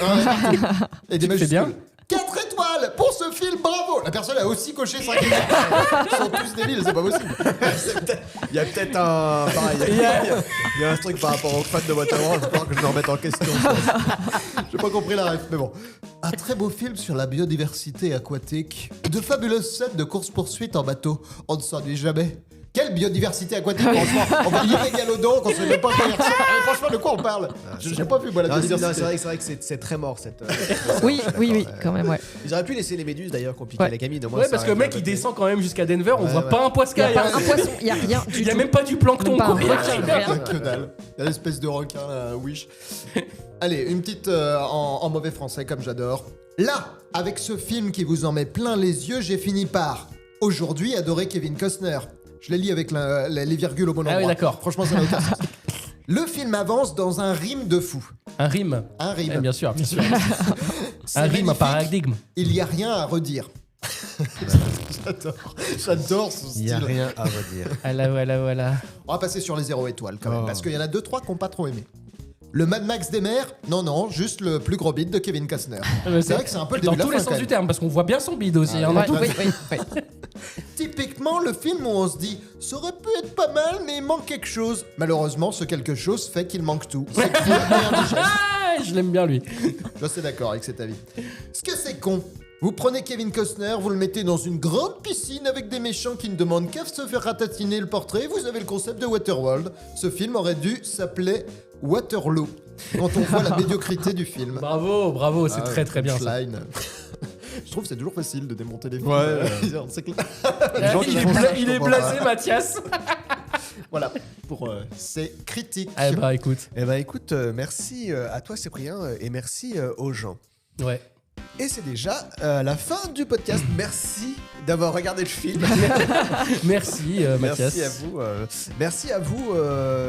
Et des Tu le fais bien. majuscules. 4 étoiles pour ce film, bravo. La personne a aussi coché 5 étoiles. Ils sont tous débiles, c'est pas possible. Il y a peut-être un. Pareil, il y a un truc par rapport aux fans de Waterworld. Il va falloir que je le remette en question. J'ai pas compris la ref, mais bon. Un très beau film sur la biodiversité aquatique. De fabuleuses scènes de course-poursuite en bateau. On ne s'ennuie jamais. Quelle biodiversité aquatique, franchement. On va lire les galodons qu'on sait même pas quoi y ressemble. Franchement, de quoi on parle? J'ai pas vu, moi, la Non, c'est biodiversité. vrai que c'est très mort cette. Oui, quand même, ouais. Ils auraient pu laisser les méduses d'ailleurs compliquer Ouais. la camine. Au moins, Ouais, ça parce que le aurait mec, été il un peu- descend quand même jusqu'à Denver, on Ouais, voit ouais. pas un Il n'y poiscaille. a pas hein. un poisson, il n'y a rien du Il y a tout. même pas du plancton. Même pas un quoi. requin, rien. Que dalle. Il y a une espèce de requin, là, Wish. Allez, une petite en mauvais français, comme j'adore. Là, avec ce film qui vous en met plein les yeux, j'ai fini par aujourd'hui adorer Kevin Costner. Je l'ai lu avec les virgules au bon endroit. Ah oui, d'accord. Franchement, ça n'a aucun sens. Le film avance dans un rime de fou. Un rime. Un rime. Eh, bien sûr. C'est Un rime, un magnifique. paradigme. Il n'y a rien à redire. J'adore ce Il n'y a style. rien à redire. Voilà. On va passer sur les 0 étoiles quand même, Oh. parce qu'il y en a 2-3 qui n'ont pas trop aimé. Le Mad Max des mers, non, juste le plus gros bide de Kevin Costner. C'est vrai que c'est un peu le Dans début de tous la les fin, sens quand du même. terme, parce qu'on voit bien son bide aussi. Ah, hein, ouais. dans tout. Oui. Typiquement, le film où on se dit « ça aurait pu être pas mal, mais il manque quelque chose ». Malheureusement, ce quelque chose fait qu'il manque tout. C'est cru et indigeste. Ah, je l'aime bien lui. Je suis d'accord avec cet avis. Ce que c'est con. Vous prenez Kevin Costner, vous le mettez dans une grande piscine avec des méchants qui ne demandent qu'à se faire ratatiner le portrait, vous avez le concept de Waterworld. Ce film aurait dû s'appeler Waterloo, quand on voit la médiocrité du film. Bravo, c'est Ah, très bien ça. punchline. Je trouve que c'est toujours facile de démonter les films. Ouais. C'est clair. Il est blasé, Mathias. Voilà, pour ces critiques. Eh bah écoute. Eh ben écoute, merci à toi Cyprien et merci aux gens. Ouais. Et c'est déjà la fin du podcast. Merci d'avoir regardé le film. Merci Mathias. Merci à vous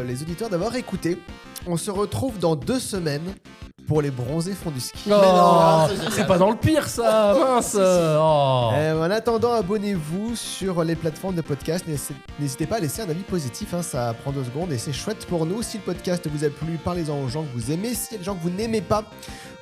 les auditeurs d'avoir écouté. On se retrouve dans 2 semaines pour les bronzés font du ski. Oh, c'est pas dans le pire ça, mince. Oh. En attendant, abonnez-vous sur les plateformes de podcast. N'hésitez pas à laisser un avis positif, hein, ça prend 2 secondes et c'est chouette pour nous. Si le podcast vous a plu, parlez-en aux gens que vous aimez. S'il y a des gens que vous n'aimez pas,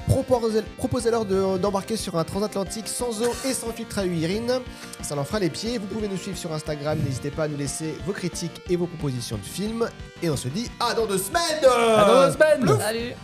proposez-leur d'embarquer sur un transatlantique sans eau et sans filtre à urine. Ça leur fera les pieds. Vous pouvez nous suivre sur Instagram. N'hésitez pas à nous laisser vos critiques et vos propositions de films. Et on se dit à dans 2 semaines. À dans 2 semaines. Salut.